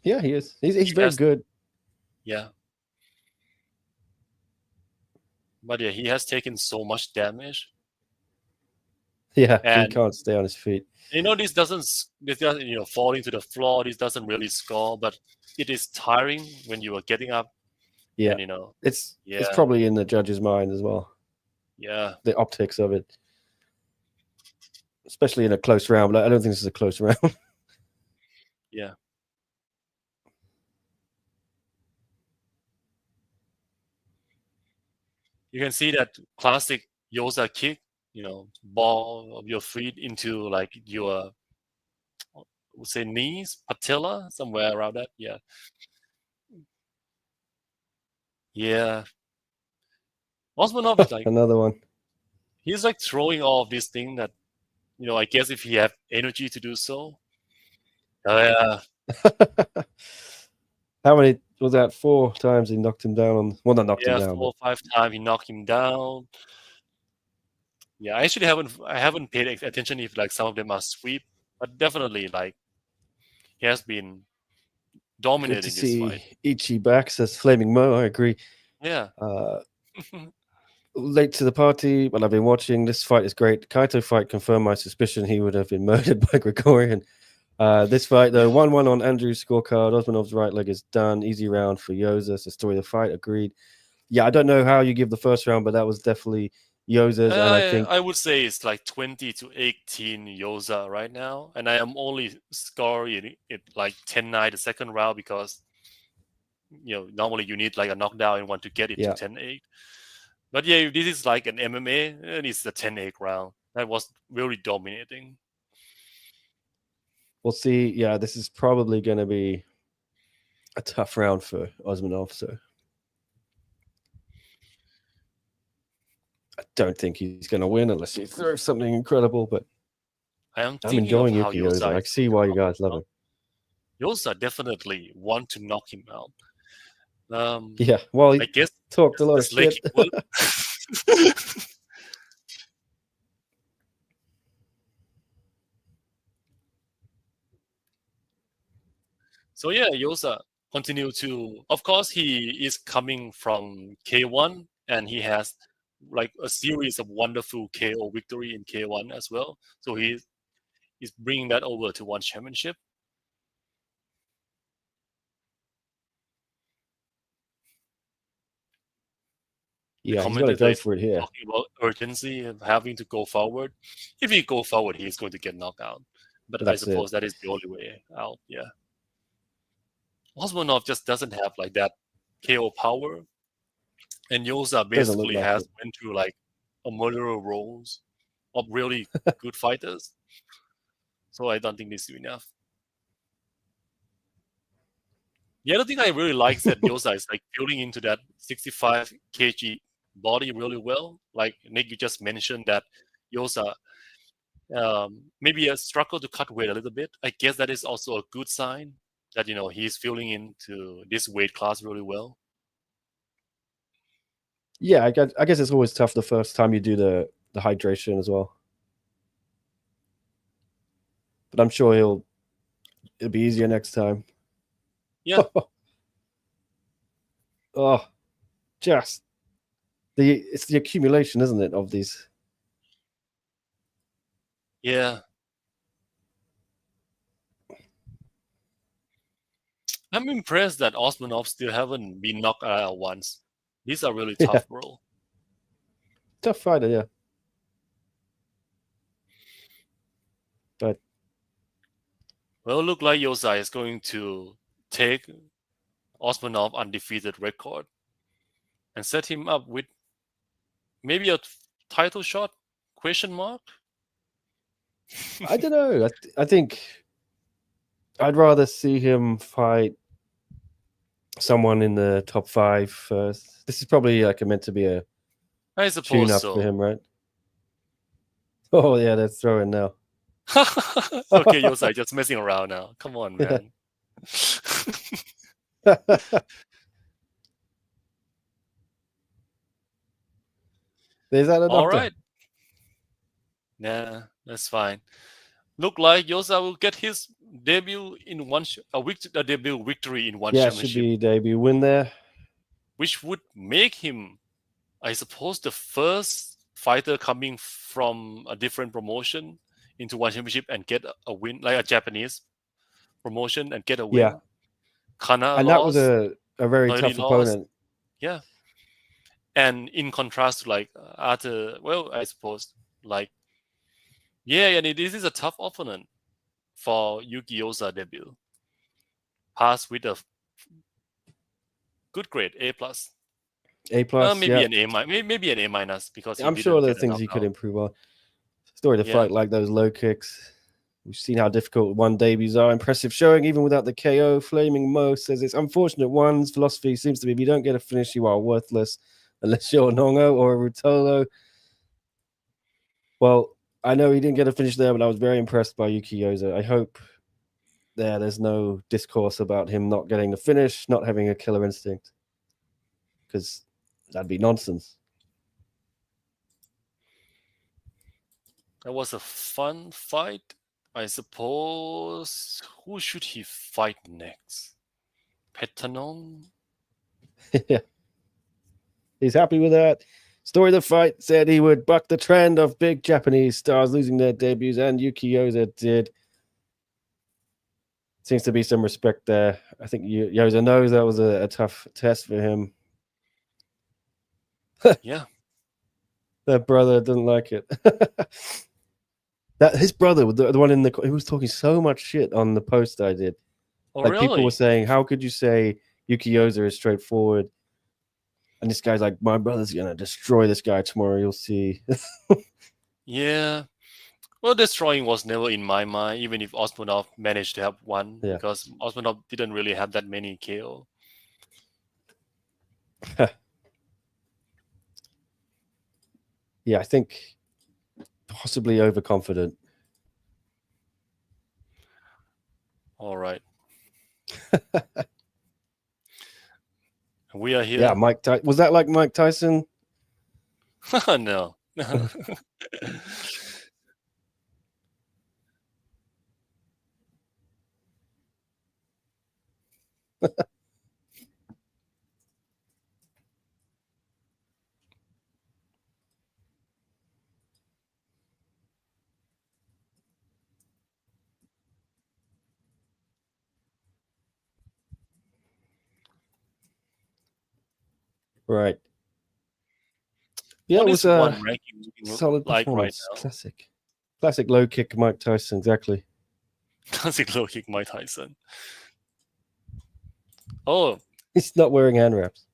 Yeah, he is. He's very good. Yeah. But yeah, he has taken so much damage. Yeah, and he can't stay on his feet. This doesn't fall into the floor. This doesn't really score, but it is tiring when you are getting up. Yeah, and, it's probably in the judge's mind as well. Yeah, the optics of it, especially in a close round. But I don't think this is a close round. Yeah. You can see that classic Yoza kick, ball of your feet into like your, say, knees, patella, somewhere around that. Yeah. Yeah. Osmanov is like another one. He's like throwing all of this thing that, I guess if he have energy to do so. Yeah. How many was that? 4 times he knocked him down on. Well, not knocked him down. 4 or 5 times he knocked him down. Yeah, I actually haven't paid attention if like some of them are sweep, but definitely like he has been dominating Good to this see fight. Ichi back, says Flaming Mo. I agree. Yeah. Late to the party, but I've been watching. This fight is great. Kaito fight confirmed my suspicion he would have been murdered by Gregorian. This fight, though, 1-1 on Andrew's scorecard. Osmanov's right leg is done. Easy round for Yoza. It's the story of the fight. Agreed. Yeah, I don't know how you give the first round, but that was definitely Yoza's. And I think I would say it's like 20-18 Yoza right now, and I am only scoring it like 10-9 the second round because normally you need like a knockdown and want to get it to 10-8. But yeah, this is like an MMA, and it's the 10-8 round. That was really dominating. we'll see. Yeah, this is probably going to be a tough round for Osmanov. So I don't think he's going to win unless he throws something incredible. But I'm I'm thinking of enjoying how Yuki Yoza. Yoza I is see going to why you knock guys him love out. him. Yoza definitely want to knock him out. Yeah, well, he I guess talked a lot of just like shit. he will. So yeah, Yosa continue to. Of course, he is coming from K1, and he has like a series of wonderful KO victory in K1 as well. So he's bringing that over to One Championship. Yeah, he's got to go for it here. Talking about urgency of having to go forward. If he go forward, he's going to get knocked out. But I suppose that is the only way out. Yeah. Osmanov just doesn't have like that KO power, and Yoza basically has went through like a murderer roles of really good fighters. So I don't think this is enough. The other thing I really like is that Yoza is like building into that 65 kg body really well. Like Nick, you just mentioned that Yoza maybe a struggle to cut weight a little bit. I guess that is also a good sign that he's filling into this weight class really well. Yeah, I guess it's always tough the first time you do the hydration as well. But I'm sure it'll be easier next time. Yeah. Oh, just it's the accumulation, isn't it, of these? Yeah. I'm impressed that Osmanov still haven't been knocked out once. These are really tough, bro. Tough fighter, yeah. But well, look like Yoza is going to take Osmanov undefeated record and set him up with maybe a title shot? Question mark? I don't know. I think I'd rather see him fight someone in the top 5 first. This is probably like meant to be a I suppose tune-up so. for him, right? Oh yeah, they're throwing now. Okay, Yosa, just messing around now. Come on, man. Is that a doctor? All right. Nah, that's fine. Look like Yosa will get his debut in a debut victory in one championship. Yeah, should be debut win there. Which would make him, I suppose, the first fighter coming from a different promotion into one championship and get a win, like a Japanese promotion and get a win. Yeah. Kana and lost, that was a very tough opponent. Yeah. And in contrast to like other, well, I suppose, like, yeah, and this is a tough opponent for Yuki Yoza debut. Passed with a good grade, A+. A+, maybe yeah. an A-, maybe an A- because I'm sure there are things he could improve on. Story to fight like those low kicks. We've seen how difficult one debuts are. Impressive showing, even without the KO. Flaming Mo says it's unfortunate one's philosophy seems to be if you don't get a finish, you are worthless, unless you're a Nongo or a Rutolo. Well, I know he didn't get a finish there, but I was very impressed by Yuki Yoza. I hope there's no discourse about him not getting a finish, not having a killer instinct, because that'd be nonsense. That was a fun fight. I suppose. Who should he fight next? Petanon? Yeah. He's happy with that. Story of the fight said he would buck the trend of big Japanese stars losing their debuts, and Yuki Yoza did. Seems to be some respect there. I think Yoza knows that was a tough test for him. Yeah. That brother didn't like it. That his brother, the one in he was talking so much shit on the post I did. Oh, like really? People were saying, how could you say Yuki Yoza is straightforward? And this guy's like, my brother's gonna destroy this guy tomorrow. You'll see. Yeah. Well, destroying was never in my mind, even if Osmanov managed to have one, Yeah. because Osmanov didn't really have that many KO. Yeah, I think possibly overconfident. All right. We are here. Yeah, Mike Tyson. Was that like Mike Tyson? No. Right. Yeah, What it is was one a ranking solid like right performance. now? Classic low kick Mike Tyson. Exactly. Classic low kick Mike Tyson. Oh, He's not wearing hand wraps.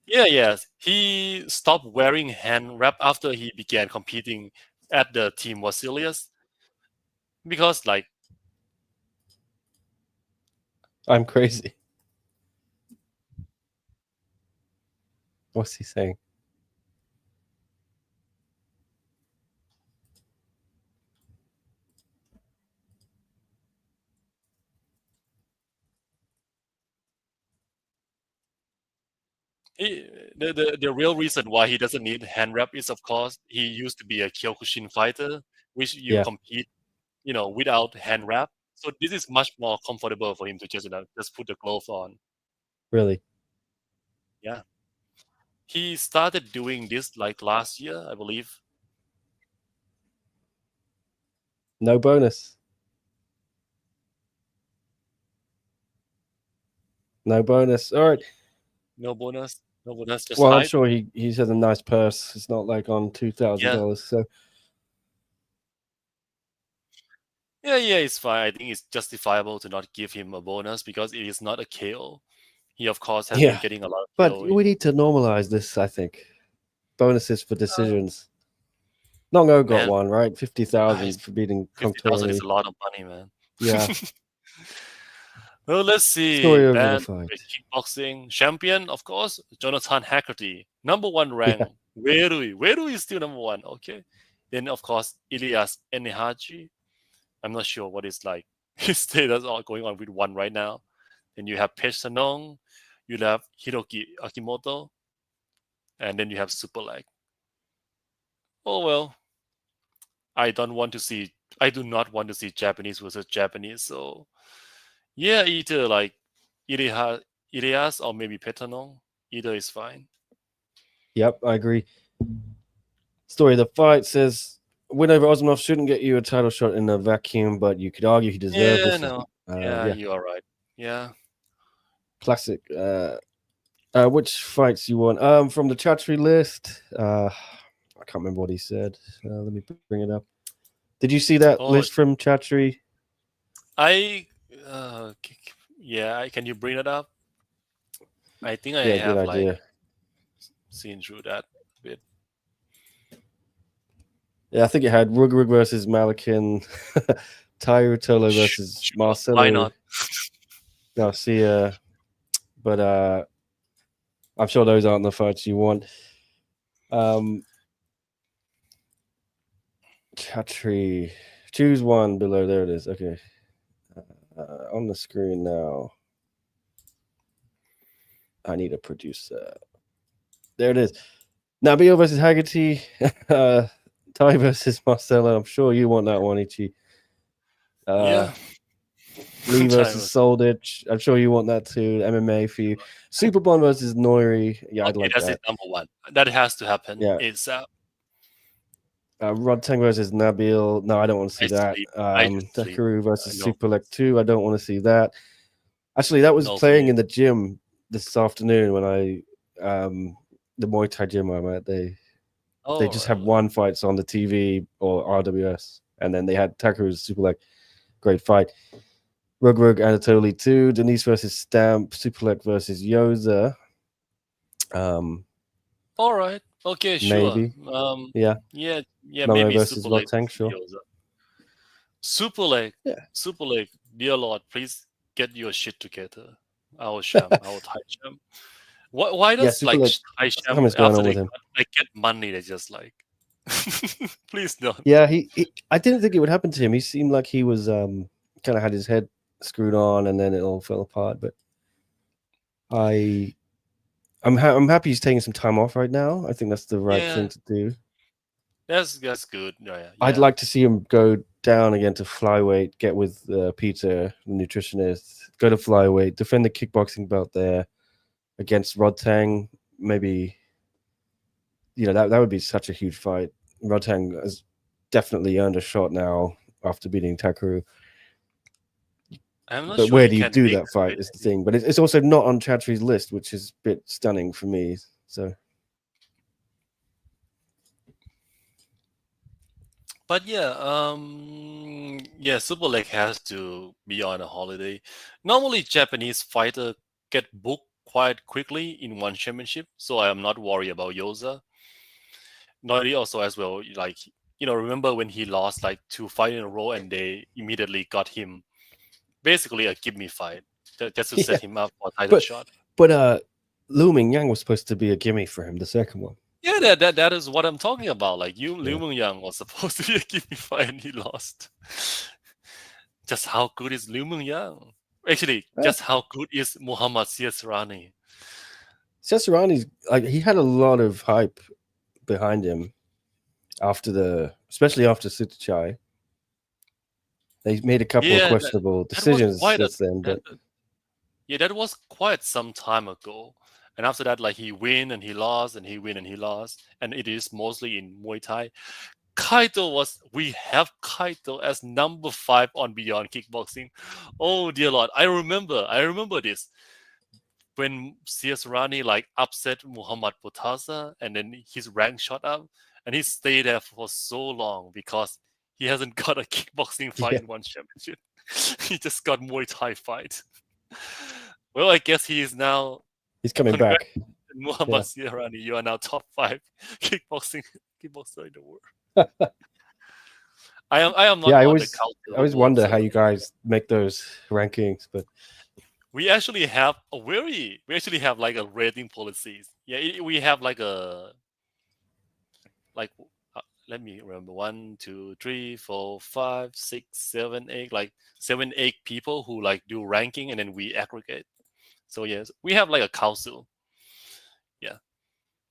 yes. He stopped wearing hand wrap after he began competing at the Team Vasilius because, like, I'm crazy. What's he saying? the real reason why he doesn't need hand wrap is, of course, he used to be a Kyokushin fighter, which you Yeah, compete, without hand wrap. So this is much more comfortable for him to just put the glove on. really. Yeah, he started doing this like last year, I believe. No bonus. No bonus. All right. No bonus, no bonus, just Well, I'm hype. sure he has a nice purse. It's not like on Yeah, $2,000. So yeah, it's fine. I think it's justifiable to not give him a bonus because it is not a KO. He, of course, has been yeah, getting a lot of but KO. we need to normalize this. I think bonuses for decisions. Nongo got Man, one right. 50,000 it's for beating 50,000 is Conctoni. a lot of money, man. Yeah. Well, let's see. Story over the Band fight. kickboxing champion, of course, Jonathan Haggerty, number one Yeah. rank. Weirui is still number one. Okay. Then, of course, Ilias Enihachi. I'm not sure what is like his status all going on with one right now. Then you have Pech Sanong, you have Hiroki Akimoto, and then you have Super Leg. Oh well, I don't want to see. I do not want to see Japanese versus Japanese. So yeah, either like Ilias or maybe Petanong. Either is fine. Yep, I agree. Story of the fight says win over Osmanov shouldn't get you a title shot in a vacuum, but you could argue he deserved Yeah, this. no. Yeah, Yeah, you are right. Yeah. classic. Which fights you want? From the Chatri list. I can't remember what he said. Let me bring it up. Did you see that Oh, list from Chatri? I. Yeah. Can you bring it up? I think I Yeah, good have like idea. seen through that bit. Yeah, I think it had Rug versus Malakin, Tayu Tolo versus Sure. Marcelo Why not? Garcia. But I'm sure those aren't the fights you want. Chatri, choose one below. There it is. Okay, on the screen now. I need a producer. There it is. Nabil versus Haggerty. Ty versus Marcelo. I'm sure you want that one, Ichi. Yeah. Lee versus China. Soldich. I'm sure you want that too. MMA for you. Superbond versus Noiri. Yeah, I'd Okay, like that's that. it. Number one. That has to happen. Yeah. It's Rod Tang versus Nabil. No, I don't want to see that. I just sleep. Takaru versus No, Superlek 2. I don't want to see that. Actually, that was no playing fear. in the gym this afternoon when I the Muay Thai gym I'm at. They Oh, just have one fights on the TV or RWS, and then they had Takaru's Superlek. Great fight. Rug Anatoly 2. Denise versus Stamp. Superlek versus Yoza. all right. Okay, sure. Maybe. Yeah. Yeah, Nongo maybe versus Super Late Rotang, sure. Yoza. Super Leg, Yeah. Super Leg, dear Lord, please get your shit together. Our Sham, our Thai Sham. Why Yeah, does super like like Thai Sham something's going after on with him. they get money, they just like, please don't. Yeah, I didn't think it would happen to him. He seemed like he was kind of had his head screwed on, and then it all fell apart. But I'm happy he's taking some time off right now. I think that's the right Yeah, thing to do. that's good. Yeah, I'd yeah. like to see him go down again to flyweight, get with Peter, the nutritionist, go to flyweight, defend the kickboxing belt there against Rodtang. Maybe, that would be such a huge fight. Rodtang has definitely earned a shot now after beating Takaru. I'm not But sure where he do you can do make that that fight weight. is the thing. But it's also not on Chatri's list, which is a bit stunning for me. So, But yeah, Super Leg has to be on a holiday. Normally, Japanese fighter get booked quite quickly in one championship, so I am not worried about Yoza. Nori also as well, like remember when he lost like 2 fights in a row and they immediately got him basically a give me fight just to yeah. set him up for a title But shot. Lu Mingyang was supposed to be a gimme for him, the second one. Yeah, that is what I'm talking about. Like Liu Yeah. Mengyang was supposed to be a give me fight and he lost. Just how good is Liu Mengyang? Actually, just how good is Muhammad Sasarani? Sasarani's he had a lot of hype behind him especially after Sutuchai. They made a couple of Yeah, questionable that was decisions quite a since then, but yeah, that was quite some time ago. And after that, like he win and he lost and he win and he lost, and it is mostly in Muay Thai. We have Kaito as number 5 on Beyond Kickboxing. Oh dear Lord, I remember this when Sasarani like upset Muhammad Botasa and then his rank shot up and he stayed there for so long because he hasn't got a kickboxing fight yeah, in one championship. He just got Muay Thai fight. Well, I guess he is now. he's coming Congrats, back. Muhammad Yeah. Sasarani. You are now top 5 kickboxer in the world. I am not Yeah, I on the always council, wonder so how you guys make those rankings, but we actually have like a rating policies. Yeah, we have like a like let me remember 1, 2, 3, 4, 5, 6, 7, 8, like 7, 8 people who like do ranking and then we aggregate. So yes, we have like a council. Yeah.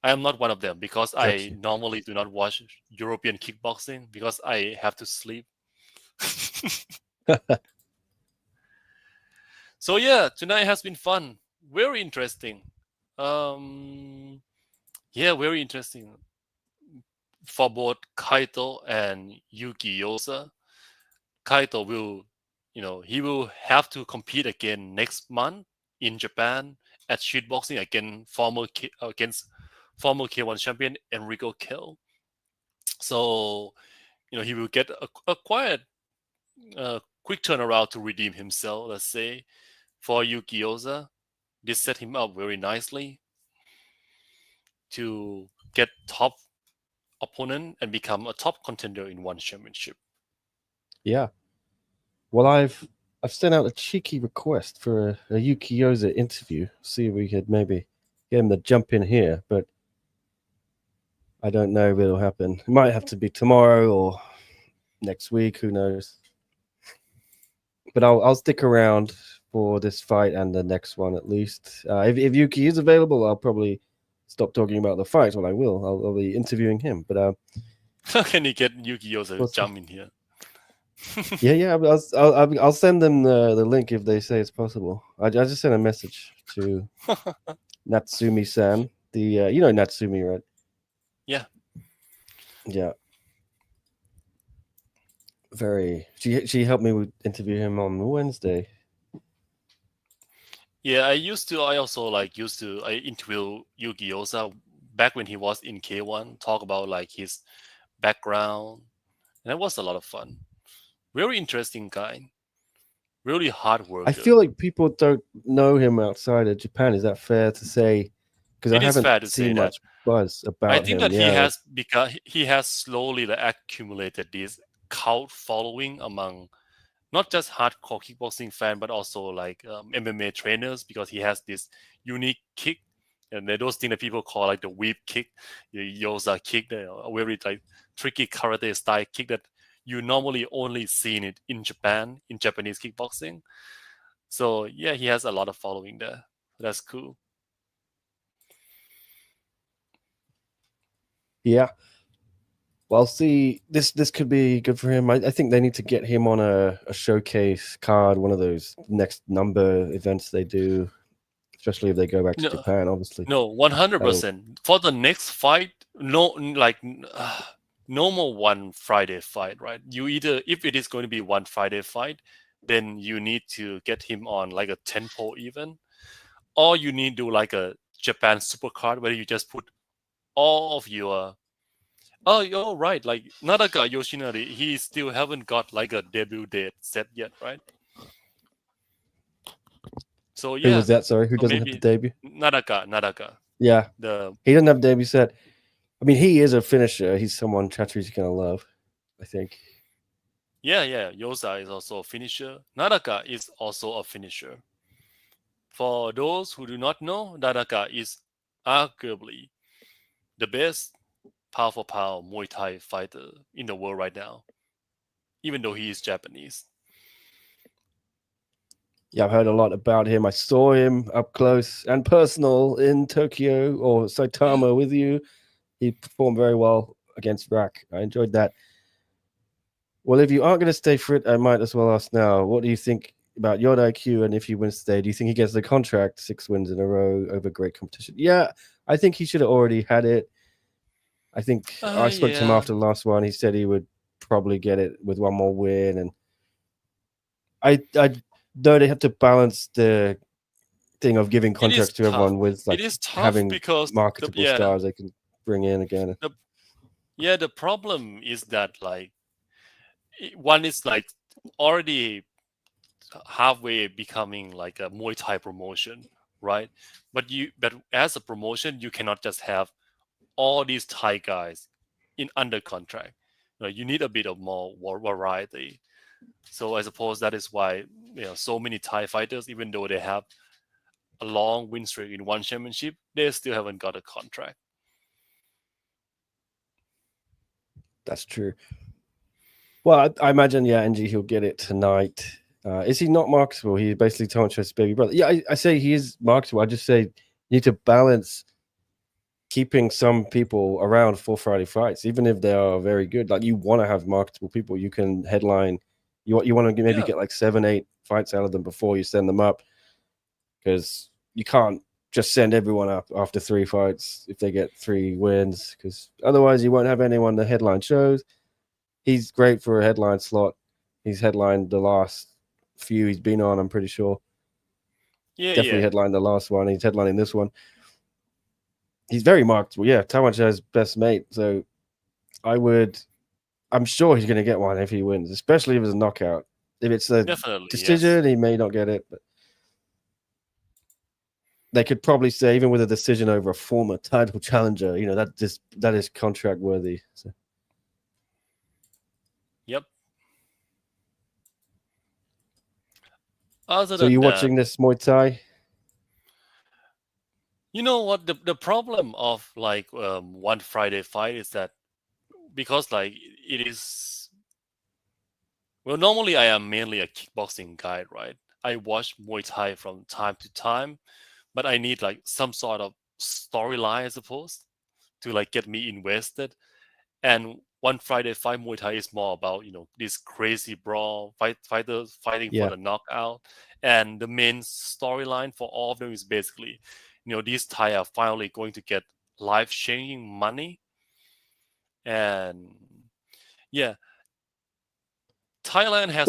I am not one of them because I gotcha. normally do not watch European kickboxing because I have to sleep. So yeah, tonight has been fun. Very interesting. Yeah, very interesting for both Kaito and Yuki Yosa. Kaito will, he will have to compete again next month in Japan at shootboxing against former K1 champion Enrico Kell. So, he will get a quiet, quick turnaround to redeem himself, let's say, for Yuki Yosa. This set him up very nicely to get top opponent and become a top contender in one championship. Yeah. Well, I've sent out a cheeky request for a Yuki Yoza interview. See if we could maybe get him to jump in here, but I don't know if it'll happen. It might have to be tomorrow or next week. Who knows? But I'll stick around for this fight and the next one at least. If Yuki is available, I'll probably stop talking about the fight. Well, I will. I'll be interviewing him. But How can you get Yuki Yosa to we'll see. jump in here? Yeah. I'll send them the link if they say it's possible. I just sent a message to Natsumi-san. The you know Natsumi, right? Yeah. Yeah. She helped me interview him on Wednesday. Yeah, I used to interview Yuki Yosa back when he was in K1, talk about like his background. And that was a lot of fun. Very interesting guy. Really hard I worker. feel like people don't know him outside of Japan. Is that fair to say? Because I It is haven't fair to say seen that. much buzz I about think him. that Yeah, he has slowly like, accumulated this cult following among not just hardcore kickboxing fan, but also like MMA trainers, because he has this unique kick, and those things that people call like the whip kick, the Yoza kick, a very like tricky karate style kick that you normally only seen it in Japan, in Japanese kickboxing. So yeah, he has a lot of following there. That's cool. Yeah. Well, see, this could be good for him. I think they need to get him on a showcase card, one of those next number events they do, especially if they go back to Japan, obviously. No, 100%. For the next fight, no, like no more one Friday fight, right? You either, if it is going to be one Friday fight, then you need to get him on like a tempo event, or you need to do like a Japan supercard where you just put all of your. Oh, you're right. Like Nadaka Yoshinari, he still haven't got like a debut date set yet, right? So yeah. Who was that? Sorry, who so doesn't have the debut? Nadaka. Yeah, The he doesn't have a debut set. I mean, he is a finisher. He's someone Chatri's gonna love, I think. yeah. Yoza is also a finisher. Nadaka is also a finisher. For those who do not know, Nadaka is arguably the best pound for pound Muay Thai fighter in the world right now, even though he is Japanese. Yeah, I've heard a lot about him. I saw him up close and personal in Tokyo or Saitama with you. He performed very well against Rack. I enjoyed that. Well, if you aren't going to stay for it, I might as well ask now. What do you think about your IQ? And if he wins today, do you think he gets the contract, 6 wins in a row over great competition? Yeah, I think he should have already had it. I think I spoke to him after the last one. He said he would probably get it with one more win. And I know they have to balance the thing of giving contracts to everyone with like having because marketable stars they can bring in again. The problem is that like one is like already halfway becoming like a Muay Thai promotion, right? But as a promotion, you cannot just have all these Thai guys in under contract. You need a bit of more variety. So I suppose that is why so many Thai fighters, even though they have a long win streak in one championship, they still haven't got a contract. That's true. Well, I imagine, NG, he'll get it tonight. Is he not marketable? He basically told his baby brother. Yeah, I say he is marketable. I just say you need to balance keeping some people around for Friday fights, even if they are very good. Like you want to have marketable people. You can headline. You want to maybe get like 7-8 fights out of them before you send them up, because you can't just send everyone up after 3 fights if they get 3 wins, because otherwise you won't have anyone to headline shows. He's great for a headline slot. He's headlined the last few he's been on, I'm pretty sure. Definitely headlined the last one. He's headlining this one. He's very marketable. Yeah, Taiwan Show's best mate. So I'm sure he's going to get one if he wins, especially if it's a knockout. If it's a decision, he may not get it. But they could probably say, even with a decision over a former title challenger, that is contract worthy. So. Yep. So you're watching this Muay Thai? You know what? The problem of like one Friday fight is that because like it is. Well, normally I am mainly a kickboxing guy, right? I watch Muay Thai from time to time, but I need like some sort of storyline, I suppose, to like get me invested. And one Friday fight Muay Thai is more about this crazy brawl, fighters fighting for the knockout, and the main storyline for all of them is basically, these Thai are finally going to get life-changing money, and Thailand has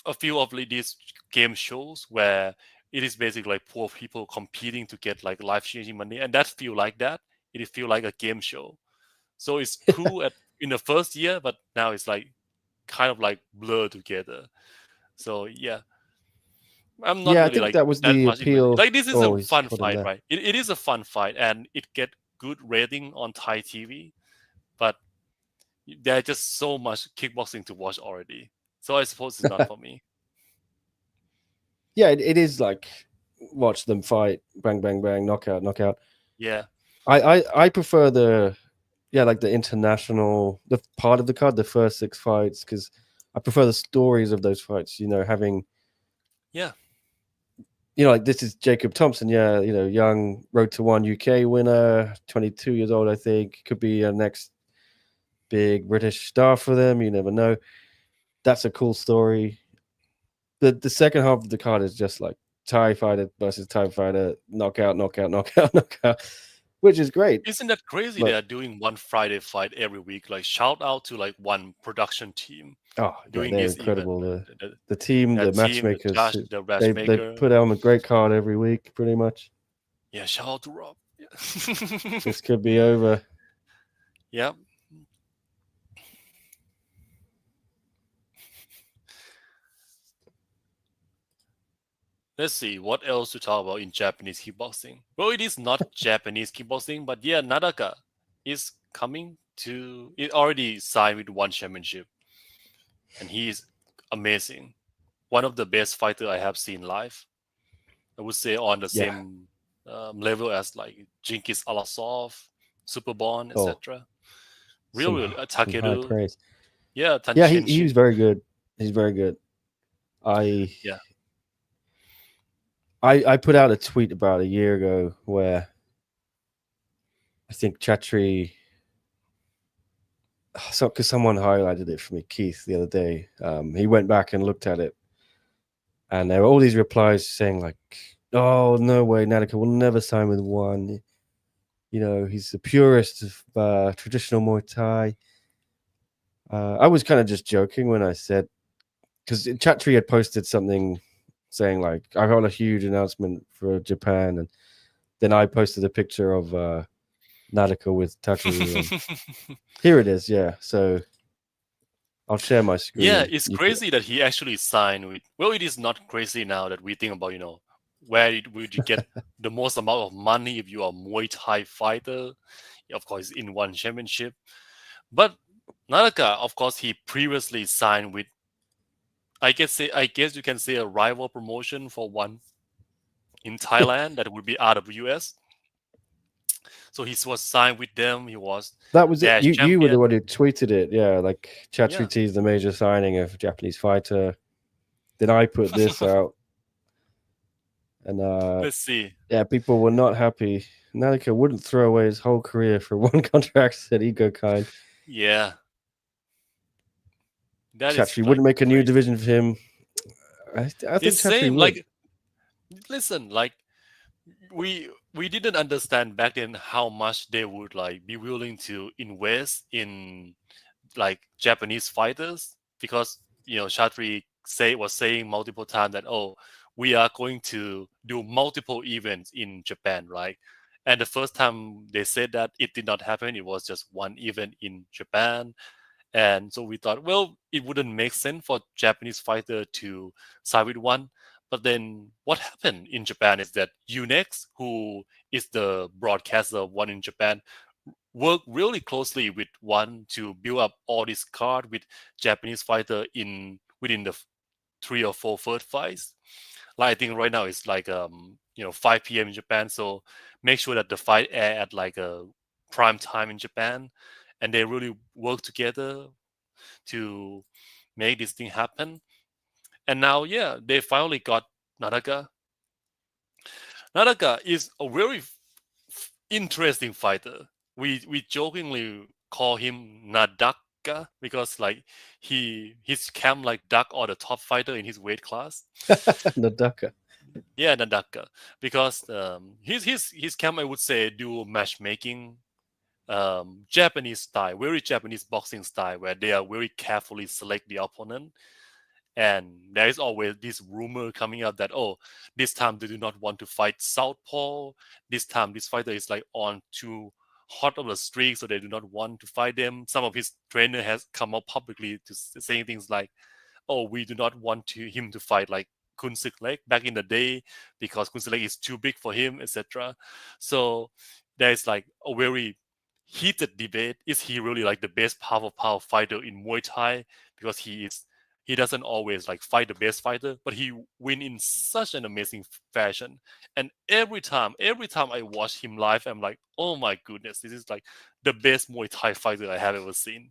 a few of these game shows where it is basically like poor people competing to get like life-changing money, and that feel like that. It feel like a game show. So it's cool in the first year, but now it's like kind of like blurred together. So I'm not really I think like that was that the much appeal. Like this is a fun fight, right? It is a fun fight, and it get good rating on Thai TV. But there's just so much kickboxing to watch already. So I suppose it's not for me. Yeah, it is like watch them fight, bang, bang, bang, knockout, knockout. Yeah. I prefer the like the international the part of the card, the first 6 fights, because I prefer the stories of those fights. Having Yeah. like this is Jacob Thompson, young Road to One UK winner, 22 years old, I think, could be a next big British star for them. You never know. That's a cool story. The second half of the card is just like Thai fighter versus Thai fighter, knockout, knockout, knockout, knockout, which is great. Isn't that crazy? But They are doing one Friday fight every week. Like shout out to like one production team oh yeah, doing they're this event, incredible. man. The team, the That team, the matchmakers, Josh, the they matchmaker. put on a great card every week, pretty much. Yeah, shout out to Rob. Yeah. This could be over. Yeah. Let's see what else to talk about in Japanese kickboxing. Well, it is not Japanese kickboxing, but yeah, Nadaka is coming to. It already signed with one championship, and he is amazing. One of the best fighter I have seen live. I would say on the Yeah. same level as like Jinkis Alasov, Superbon, Oh, etc. Really, some high Takeru. praise. Yeah, Yeah, he was Tanshin. very good. He's very good. I Yeah. I put out a tweet about a year ago where I think Chatri, because someone highlighted it for me, Keith, the other day. He went back and looked at it, and there were all these replies saying like, "Oh no way, Nadaka will never sign with one. He's the purest of traditional Muay Thai." I was kind of just joking when I said, because Chatri had posted something saying like, "I got a huge announcement for Japan," and then I posted a picture of Nadaka with Takeru. Here it is, yeah. So I'll share my screen. Yeah, it's crazy that he actually signed with. Well, it is not crazy now that we think about, where would you get the most amount of money if you are a Muay Thai fighter? Of course, in one championship. But Nadaka, of course, he previously signed with, I guess you can say, a rival promotion for one in Thailand that would be RWS. So he was signed with them. He was That was their it. You were the champion. one who tweeted it, yeah. Like Chatri Yeah. T is the major signing of Japanese fighter. Then I put this out, and Let's see. yeah, people were not happy. Nadaka wouldn't throw away his whole career for one contract, said Ego Kind. Yeah. That is Chatri like wouldn't make a new crazy. division for him. I think It's Chatri same would. like, listen, like we didn't understand back then how much they would like be willing to invest in like Japanese fighters, because Chatri was saying multiple times that, oh, we are going to do multiple events in Japan, right? And the first time they said that, it did not happen. It was just one event in Japan. And so we thought, well, it wouldn't make sense for Japanese fighter to side with one. But then what happened in Japan is that Unex, who is the broadcaster of one in Japan, worked really closely with one to build up all this card with Japanese fighter within the 3 or 4 first fights. Like I think right now it's like 5 p.m. in Japan, so make sure that the fight air at like a prime time in Japan, and they really work together to make this thing happen. And now, yeah, they finally got Nadaka. Nadaka is a very interesting fighter. We jokingly call him Nadaka because like his camp like duck or the top fighter in his weight class. Nadaka. Yeah, Nadaka, because his camp, I would say, do matchmaking, Japanese style, very Japanese boxing style, where they are very carefully select the opponent. And there is always this rumor coming out that, oh, this time they do not want to fight Southpaw. This time this fighter is like on too hot of a streak, so they do not want to fight them. Some of his trainer has come up publicly to saying things like, oh, we do not want him to fight like Kun Sik Lek back in the day because Kun Sik Lek is too big for him, etc. So there's like a very heated debate: is he really like the best power fighter in Muay Thai? Because he doesn't always like fight the best fighter, but he win in such an amazing fashion. And every time I watch him live, I'm like, oh my goodness, this is like the best Muay Thai fighter I have ever seen.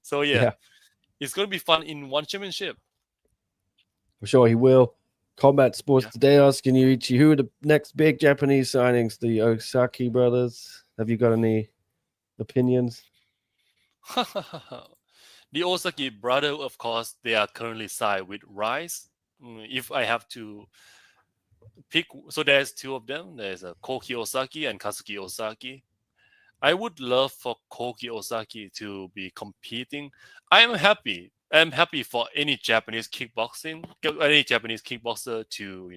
So yeah, Yeah, it's gonna be fun in one championship. I'm sure he will. Combat Sports Yeah. today asking you, Ichi, who are the next big Japanese signings? The Osaki brothers. Have you got any opinions? The Osaki brother, of course, they are currently signed with Rise. If I have to pick, so there's two of them. There's a Koki Osaki and Kazuki Osaki. I would love for Koki Osaki to be competing. I'm happy for any Japanese kickboxer to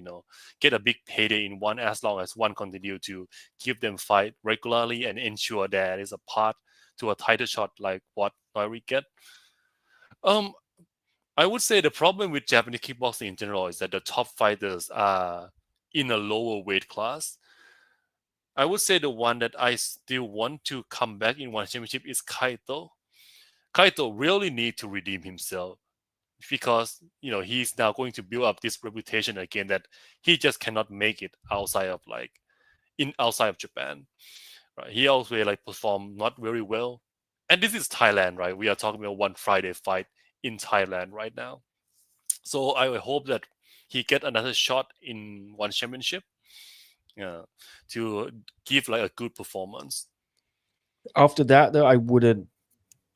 get a big payday in one, as long as one continue to keep them fight regularly and ensure there is a path to a title shot like what Nairi get. Um, I would say the problem with Japanese kickboxing in general is that the top fighters are in a lower weight class. I would say the one that I still want to come back in one championship is Kaito. Kaito really need to redeem himself, because he's now going to build up this reputation again that he just cannot make it outside of Japan. Right? He also like perform not very well, and this is Thailand, right? We are talking about one Friday fight in Thailand right now. So I hope that he get another shot in one championship, yeah, to give like a good performance. After that, though, I wouldn't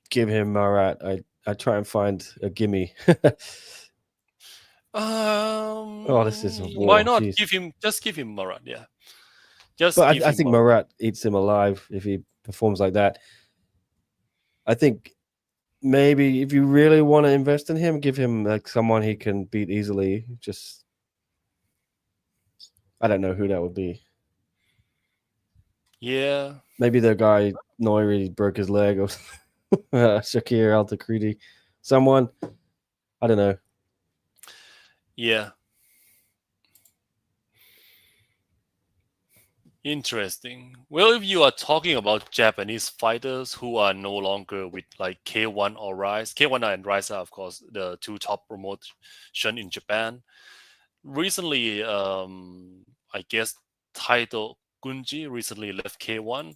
give him Marat. I try and find a gimme. Oh, this is a Why war. not Jeez. give him Marat? Yeah, just But give I him think Marat. Marat eats him alive if he performs like that. I think maybe if you really want to invest in him, give him like someone he can beat easily. Just I don't know who that would be. Yeah, Maybe the guy Noiri broke his leg, or Shakir Al Takriti. Someone I don't know. yeah. Interesting. Well, if you are talking about Japanese fighters who are no longer with like K1 or Rise, K1 and Rise are of course the two top promotion in Japan. Recently, I guess Taito Gunji recently left K1,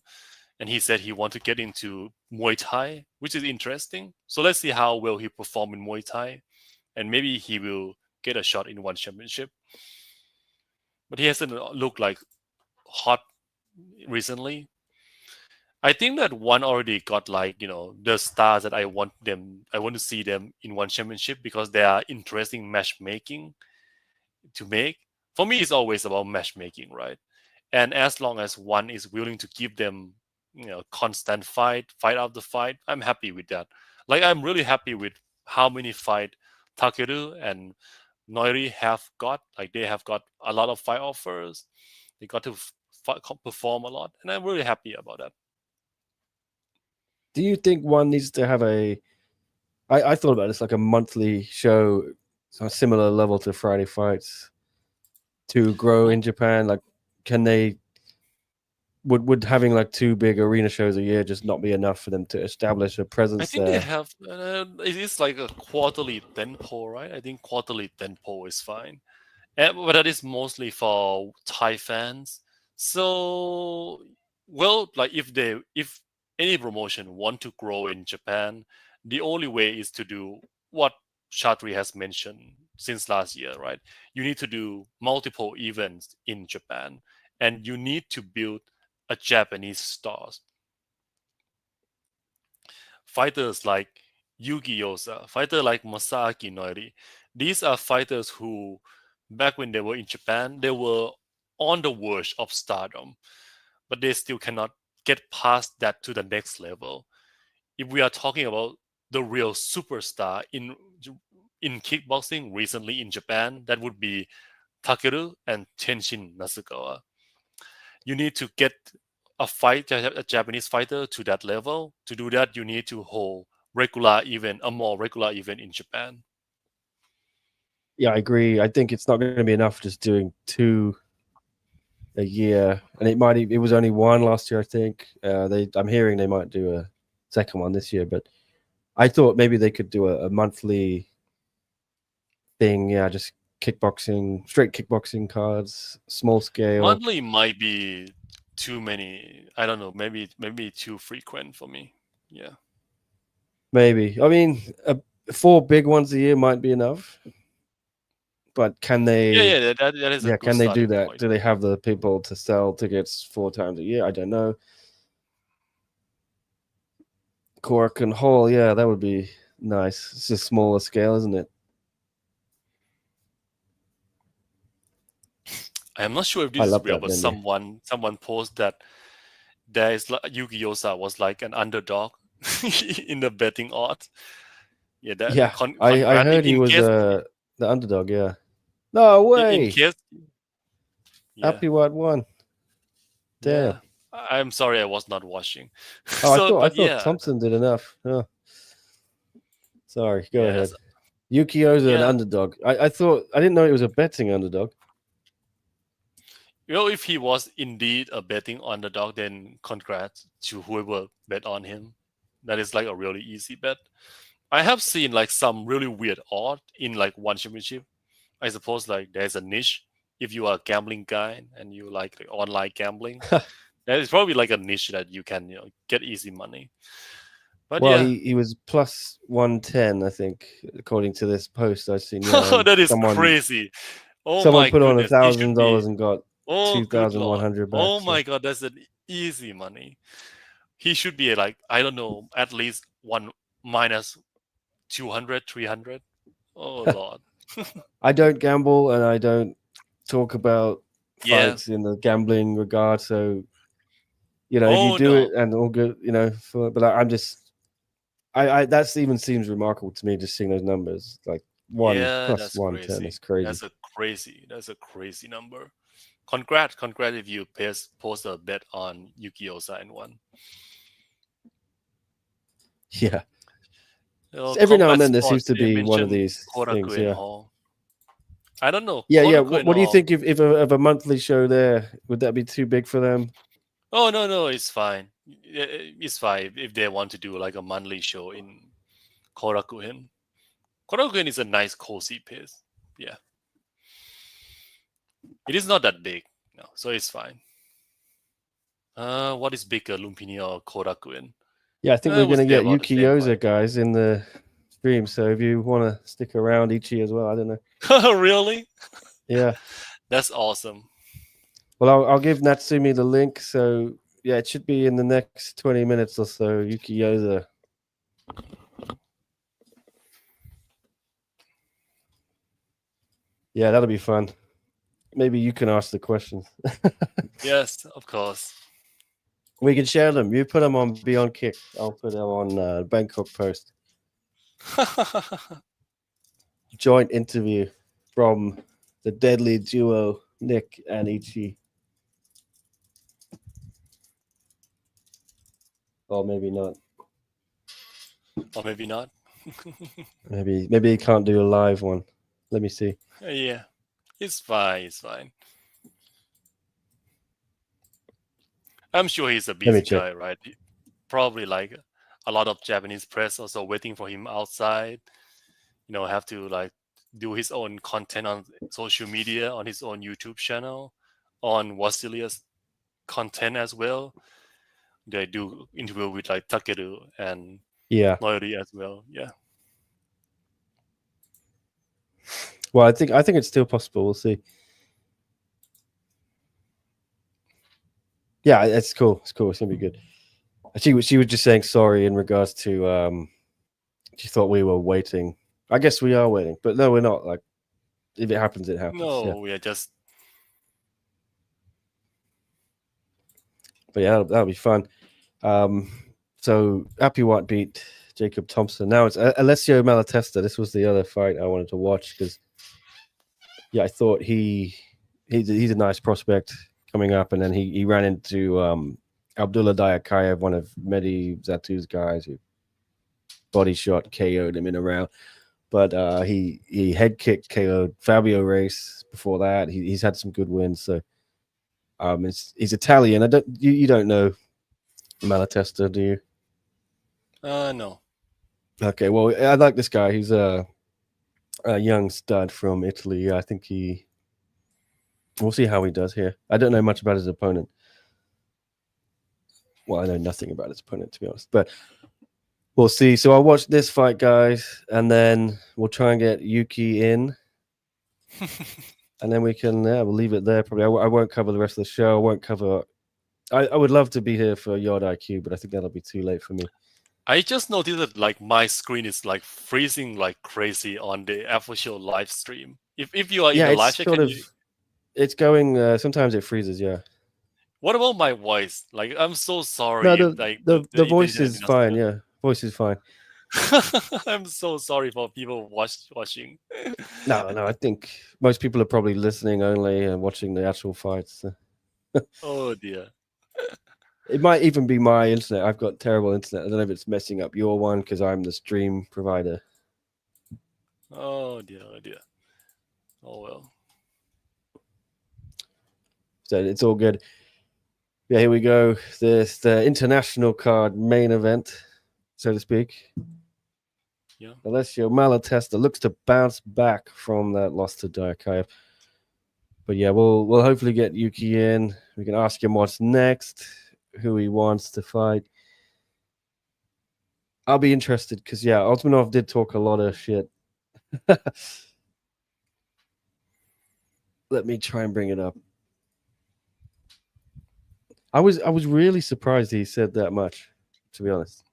and he said he want to get into Muay Thai, which is interesting. So let's see how well he perform in Muay Thai, and maybe he will get a shot in one championship. But he hasn't looked like hot recently. I think that one already got like the stars that I want to see them in one championship, because they are interesting matchmaking to make. For me, it's always about matchmaking, right? And as long as one is willing to give them constant fight after fight, I'm happy with that. Like I'm really happy with how many fight Takeru and Noiri have got. Like they have got a lot of fight offers. They got to perform a lot, and I'm really happy about that. Do you think one needs to have I thought about this like a monthly show, so a similar level to Friday Fights, to grow in Japan? Like, can they would having like two big arena shows a year just not be enough for them to establish a I presence think they there? have. It is like a quarterly tempo, right? I think quarterly tempo is fine, but that is mostly for Thai fans. So, well, like if any promotion want to grow in Japan, the only way is to do what Shatri has mentioned since last year, right? You need to do multiple events in Japan, and you need to build a Japanese stars. Fighters like Yuki Yoza, fighter like Masaaki Noiri. These are fighters who, back when they were in Japan, they were on the verge of stardom, but they still cannot get past that to the next level. If we are talking about the real superstar in kickboxing recently in Japan, that would be Takeru and Tenshin Nasukawa. You need to get a Japanese fighter to that level. To do that, you need to hold a more regular event in Japan. Yeah, I agree. I think it's not going to be enough just doing two a year, and it was only one last year, I think. I'm hearing they might do a second one this year, but I thought maybe they could do a monthly thing. Yeah, just kickboxing, straight kickboxing cards, small scale. Monthly might be too many. I don't know. Maybe too frequent for me. Yeah. Maybe. I mean, 4 big ones a year might be enough. But can they? Yeah. That is a good can they do starting that? point. Do they have the people to sell tickets 4 times a year? I don't know. Cork and Hall, yeah, that would be nice. It's a smaller scale, isn't it? I am not sure if I this is love real, that but venue. someone posted that there is Yuki Yoza was like an underdog in the betting odds. Yeah, that Yeah, I congrats heard he in was case. the underdog. Yeah. No In way. case. Yeah. Happy White won. Damn. Yeah. I'm sorry I was not watching. Oh, I But thought yeah. Thompson did enough. Oh. Sorry, go ahead. Yes. Yuki Yoza an Yeah. underdog. I thought I didn't know it was a betting underdog. If he was indeed a betting underdog, then congrats to whoever bet on him. That is like a really easy bet. I have seen like some really weird odds in like one championship. I suppose like there's a niche. If you are a gambling guy and you like the online gambling, that is probably like a niche that you can get easy money. But Well, yeah, he was plus 110, I think, according to this post I've seen. Yeah, and that is someone crazy. Oh someone my put on goodness, he should be. $1,000 and got Oh good lord. 2,100 back. Oh So. my god, that's an easy money. He should be like, I don't know, at least one minus 200, 300. Oh lord. I don't gamble and I don't talk about Yeah. fights in the gambling regard. So, if you Oh do no. it and all good, but I'm just, that even seems remarkable to me, just seeing those numbers. Like Yeah, plus that's 110 crazy. is crazy. That's a crazy number. Congrats if you post a bet on Yuki Yoza and won. Yeah. Every now and then there seems to They be one of mentioned these things. Korakuen Yeah. Hall. I don't know. Yeah. Korakuen What do you Hall. think if a monthly show there, would that be too big for them? Oh no, it's fine. It's fine if they want to do like a monthly show in Korakuen. Korakuen is a nice cozy place. Yeah. It is not that big. No, so it's fine. What is bigger, Lumpini or Korakuen? Yeah, I think we're would going to say get about the Yuki same Yoza price. guys in the stream. So if you want to stick around, Ichi as well, I don't know. Really? Yeah. That's awesome. Well, I'll give Natsumi the link. So yeah, it should be in the next 20 minutes or so. Yuki Yoza. Yeah, that'll be fun. Maybe you can ask the questions. Yes, of course. We can share them. You put them on Beyond Kick. I'll put them on Bangkok Post. Joint interview from the deadly duo Nick and Ichi. Or maybe not. Or maybe not. Maybe he can't do a live one. Let me see. Yeah, it's fine. It's fine. I'm sure he's a busy guy, right? Probably like a lot of Japanese press also waiting for him outside. Have to like do his own content on social media, on his own YouTube channel, on Wasilia's content as well. They do interview with like Takeru and Noiri as well. Yeah. Well, I think it's still possible. We'll see. Yeah, it's cool. It's cool. It's gonna be good. She was just saying sorry in regards to she thought we were waiting. I guess we are waiting, but no, we're not. Like, if it happens, it happens. No, we are just. But yeah, that'll be fun. So Happy White beat Jacob Thompson. Now it's Alessio Malatesta. This was the other fight I wanted to watch because, yeah, I thought he's a nice prospect coming up, and then he ran into Abdullah Diakayev, one of Mehdi Zatu's guys, who body shot KO'd him in a round. But he head kicked KO'd Fabio Reyes before that. He's had some good wins. So He's Italian. You don't know Malatesta, do you? No. Okay, well, I like this guy. He's a young stud from Italy. I think we'll see how he does here. I don't know much about his opponent. Well, I know nothing about his opponent, to be honest, but we'll see. So I'll watch this fight, guys, and then we'll try and get Yuki in. And then we can, we'll leave it there. Probably, I won't cover the rest of the show. I won't cover. I would love to be here for Yard IQ, but I think that'll be too late for me. I just noticed that like my screen is like freezing like crazy on the official live stream. If you are in the live it's chat, sort of. It's going. Sometimes it freezes. Yeah. what about my voice? Like I'm so sorry. No, If, like the voice internet is fine. good. Yeah, voice is fine. I'm so sorry for people watching. No, I think most people are probably listening only and watching the actual fights. Oh dear. It might even be my internet. I've got terrible internet. I don't know if it's messing up your one because I'm the stream provider. Oh dear. Oh well. So it's all good. Yeah, here we go. This the international card main event, so to speak. Yeah. Alessio Malatesta looks to bounce back from that loss to Dayakaev. But yeah, we'll hopefully get Yuki in. We can ask him what's next, who he wants to fight. I'll be interested because yeah, Osmanov did talk a lot of shit. Let me try and bring it up. I was really surprised he said that much, to be honest.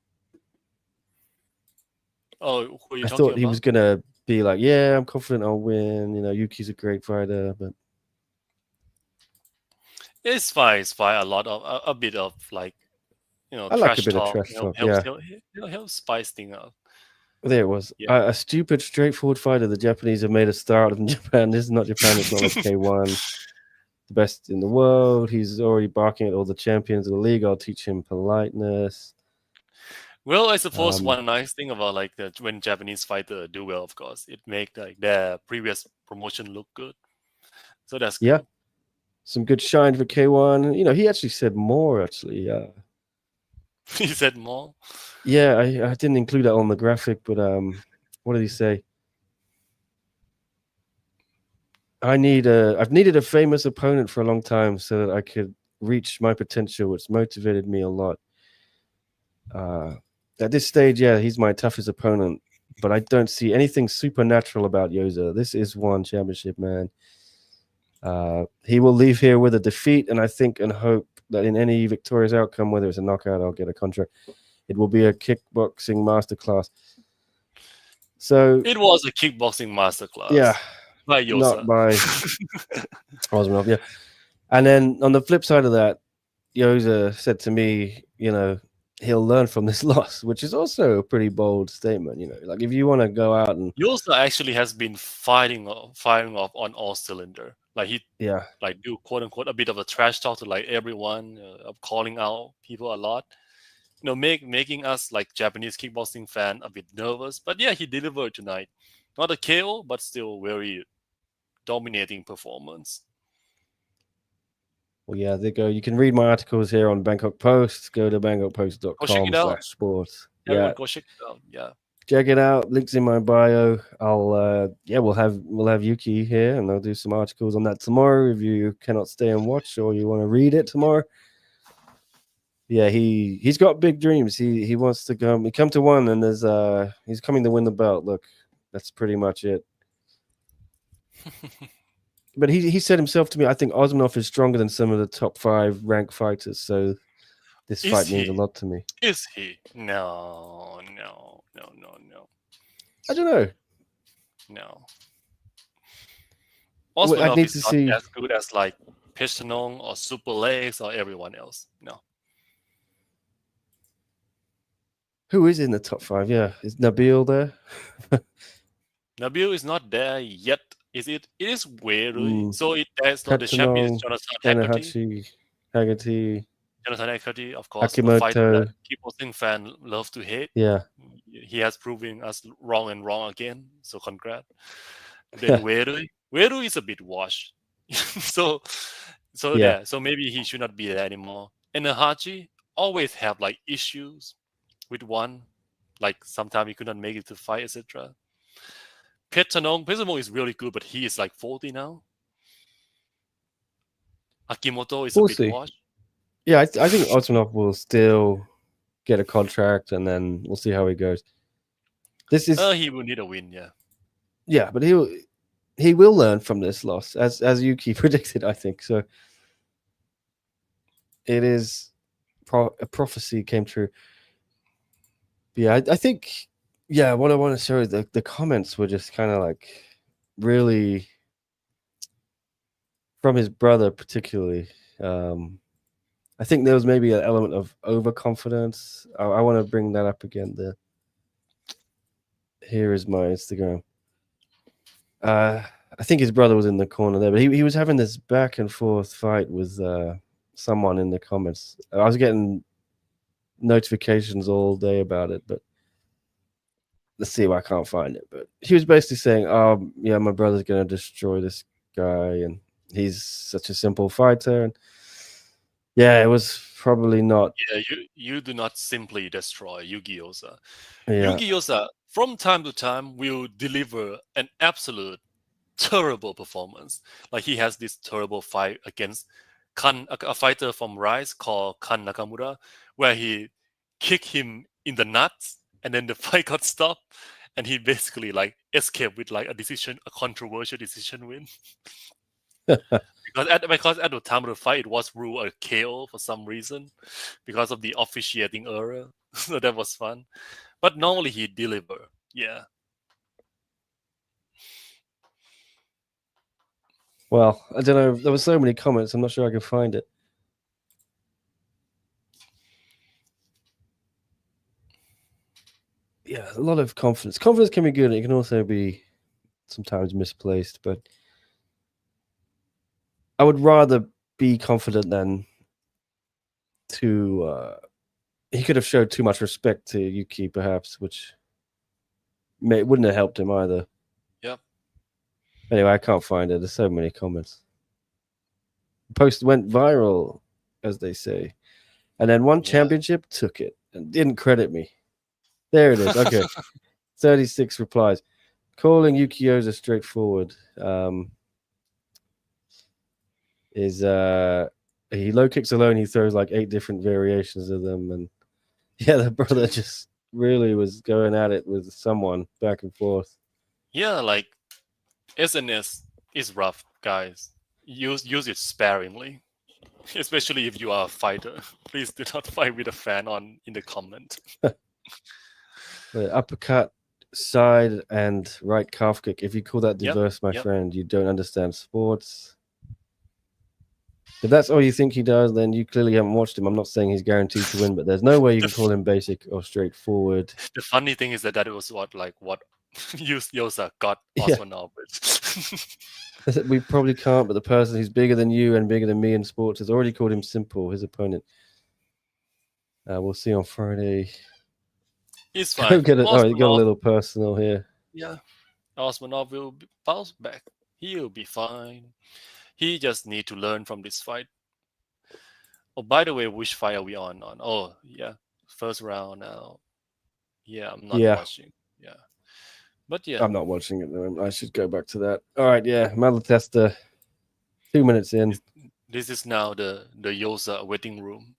Oh, who are you I talking thought about? he was gonna be like, yeah, I'm confident I'll win. You know, Yuki's a great fighter, but It's fine. A lot of a bit of like I like a trash bit of talk. trash talk. Yeah, Helps spice things up. there it was. Yeah. A stupid, straightforward fighter. The Japanese have made a star out of in Japan. This is not Japan. It's not like K1, the best in the world. He's already barking at all the champions of the league. I'll teach him politeness. Well, I suppose one nice thing about like when Japanese fighter do well, of course, it make like their previous promotion look good. So that's good. Yeah, some good shine for K1. You know, he actually said more. Actually, He said more. yeah, I didn't include that on the graphic, but what did he say? I've needed a famous opponent for a long time so that I could reach my potential, which motivated me a lot. At this stage, yeah, he's my toughest opponent, but I don't see anything supernatural about Yoza. This is one championship, man. He will leave here with a defeat, and I think and hope that in any victorious outcome, whether it's a knockout or get a contract, it will be a kickboxing masterclass. So it was a kickboxing masterclass. Yeah, by Yoza. Not by Osmanov. Yeah, and then on the flip side of that, Yoza said to me, you know, he'll learn from this loss, which is also a pretty bold statement. You know, like if you want to go out and Yoza actually has been firing off on all cylinder. Like he like do quote unquote a bit of a trash talk to like everyone, calling out people a lot. You know, making us like Japanese kickboxing fan a bit nervous. But yeah, he delivered tonight. Not a KO, but still very dominating performance. Well, yeah, there you go. You can read my articles here on Bangkok Post. Go to bangkokpost.com/sports. Yeah, go check it out. Yeah. Check it out. Links in my bio. We'll have Yuki here and I'll do some articles on that tomorrow if you cannot stay and watch or you want to read it tomorrow. Yeah, he's got big dreams. He wants to come to one and he's coming to win the belt. Look, that's pretty much it. But he said himself to me, I think Osmanov is stronger than some of the top 5 ranked fighters. So this fight means a lot to me. Is he? No. I don't know. No. Osmanov is not as good as like Pistonong or Super Legs or everyone else. No. Who is in the top 5? Yeah. Is Nabil there? Nabil is not there yet. Is it? It is weird. So there's not the champion, Jonathan Haggerty. Jonathan Haggerty, of course, the fighter that kickboxing fan love to hate. Yeah. He has proven us wrong again. So congrats. Then Weru is a bit washed. So So Yeah. there, so maybe he should not be there anymore. And Haji always have like issues with one, like sometimes he could not make it to fight, etc. Petanong is really good, but he is like 40 now. Akimoto is a We'll bit see. washed. Yeah, I think Osmanov will still get a contract, and then we'll see how he goes. This is He will need a win, yeah. yeah, but he will learn from this loss, as Yuki predicted, I think. So it is a prophecy came true. But yeah, I think what I want to show is the comments were just kind of like really from his brother particularly. I think there was maybe an element of overconfidence. I want to bring that up again. Here is my Instagram. I think his brother was in the corner there, but he was having this back and forth fight with someone in the comments. I was getting notifications all day about it, but let's see if I can't find it. But he was basically saying, "Oh, yeah, my brother's gonna destroy this guy, and he's such a simple fighter." And yeah, it was probably not. Yeah, you do not simply destroy Yuki Yoza. Yeah, Yuki Yoza, from time to time, will deliver an absolute terrible performance. Like he has this terrible fight against a fighter from Rise called Kan Nakamura, where he kicked him in the nuts, and then the fight got stopped, and he basically like escaped with like a controversial decision win. Because at the time of the fight, it was ruled a KO for some reason because of the officiating error. So that was fun. But normally he deliver. Yeah. well, I don't know. There were so many comments. I'm not sure I can find it. Yeah, a lot of confidence. Confidence can be good. It can also be sometimes misplaced, but I would rather be confident than to. He could have showed too much respect to Yuki, perhaps, which wouldn't have helped him either. Yep. Anyway, I can't find it. There's so many comments. The post went viral, as they say, and then one championship took it and didn't credit me. There it is. Okay, 36 replies. Calling Yuki Yoza straightforward. Is he low kicks alone? He throws like 8 different variations of them, and yeah, the brother just really was going at it with someone back and forth. Yeah, like SNS is rough, guys. Use it sparingly, especially if you are a fighter. Please do not fight with a fan in the comment. The uppercut, side, and right calf kick. If you call that diverse, my friend, you don't understand sports. If that's all you think he does, then you clearly haven't watched him. I'm not saying he's guaranteed to win, but there's no way you can call him basic or straightforward. The funny thing is that it was what Yosa got Osmanov with. We probably can't, but the person who's bigger than you and bigger than me in sports has already called him simple, his opponent. We'll see on Friday. He's fine. He got a little personal here. Yeah. Osmanov will bounce back. He'll be fine. He just need to learn from this fight. Oh, by the way, which fight are we on? Oh, yeah. First round now. Yeah, I'm not watching. Yeah. But yeah. I'm not watching it though. I should go back to that. All right, yeah. Malatesta, 2 minutes in. This is now the Yosa waiting room.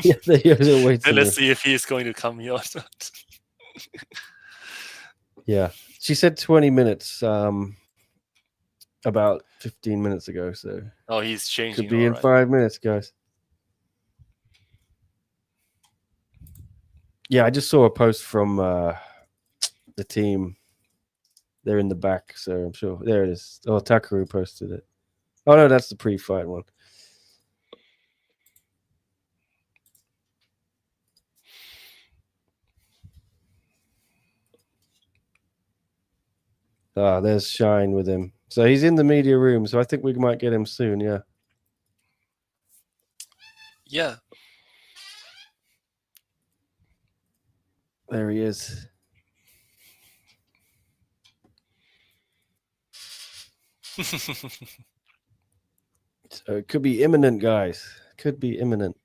Yeah, the Yosa waiting room. Let's see if he's going to come here or not. Yeah. She said 20 minutes about 15 minutes ago, so he's changing. Could be in 5 minutes, guys. Yeah, I just saw a post from the team. They're in the back, so I'm sure. There it is. Oh, Takaru posted it. Oh, no, that's the pre-fight one. There's Shine with him. So he's in the media room, so I think we might get him soon, yeah. Yeah. There he is. So it could be imminent, guys. Could be imminent.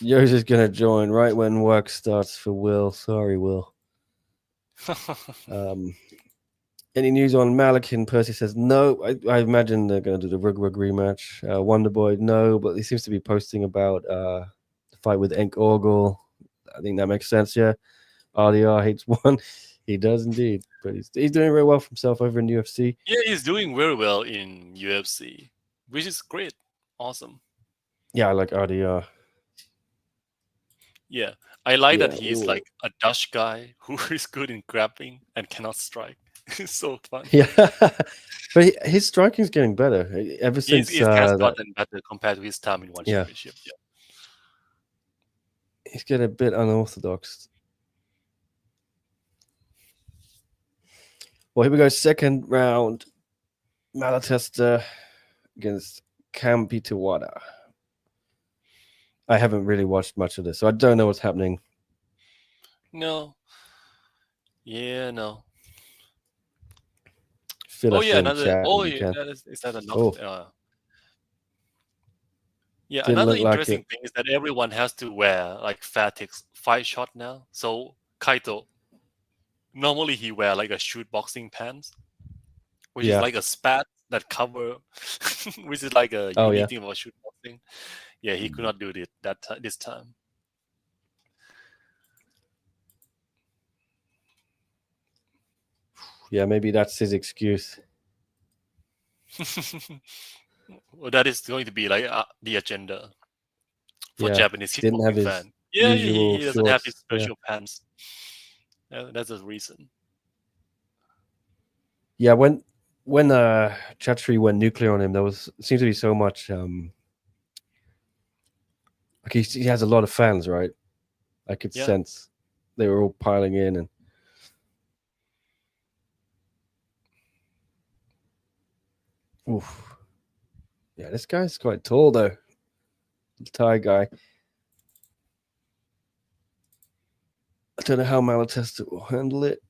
Yoza's gonna join right when work starts for Will. Sorry, Will. Any news on Malakin? Percy says no. I imagine they're going to do the Rug rematch. Wonderboy, no, but he seems to be posting about the fight with Enk Orgel. I think that makes sense. Yeah, RDR hates one. He does indeed, but he's doing very well for himself over in UFC. Yeah, he's doing very well in UFC, which is great. Awesome. Yeah, I like RDR. Yeah, I like that Yeah, he's ooh. like a Dutch guy who is good in grappling and cannot strike. It's so fun. Yeah, but his striking's getting better ever since He's has that. gotten better compared to his time in one Yeah. championship. Yeah. He's getting a bit unorthodox. Well, here we go. Second round. Malatesta against Campi Tawada. I haven't really watched much of this, so I don't know what's happening. No. Yeah, no. Fill Oh us yeah, in, another. chat, Oh if you yeah, can. is that a Oh. knock? Yeah, Didn't another look like interesting it. thing is that everyone has to wear like fatigues fight shot now. So Kaito, normally he wear like a shoot boxing pants, which is Yeah. like a spat that cover, which is like a Oh, unique yeah. thing about shoot boxing. Yeah, he could not do it this time. Yeah, maybe that's his excuse. Well, that is going to be like the agenda for Yeah. Japanese Didn't have kickboxing his fan. Yeah, usual he doesn't have his shorts. special pants. That's the reason. Yeah, when Chatri went nuclear on him, there seemed to be so much like he has a lot of fans, right? I could Yeah. sense they were all piling in and oof. Yeah, this guy's quite tall though. The Thai guy. I don't know how Malatesta will handle it.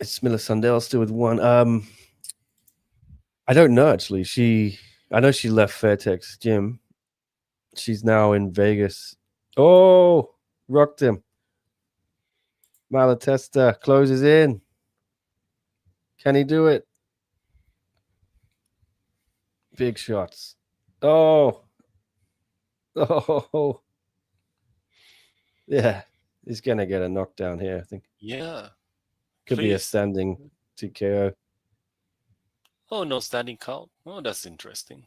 It's Miller Sundell still with one. I don't know actually. I know she left Fairtex gym. She's now in Vegas. Oh, rocked him. Malatesta closes in. Can he do it? Big shots. Oh. Oh. Yeah. He's gonna get a knockdown here, I think. Yeah. Could be a Please. standing TKO. Oh, no standing count. Oh, that's interesting.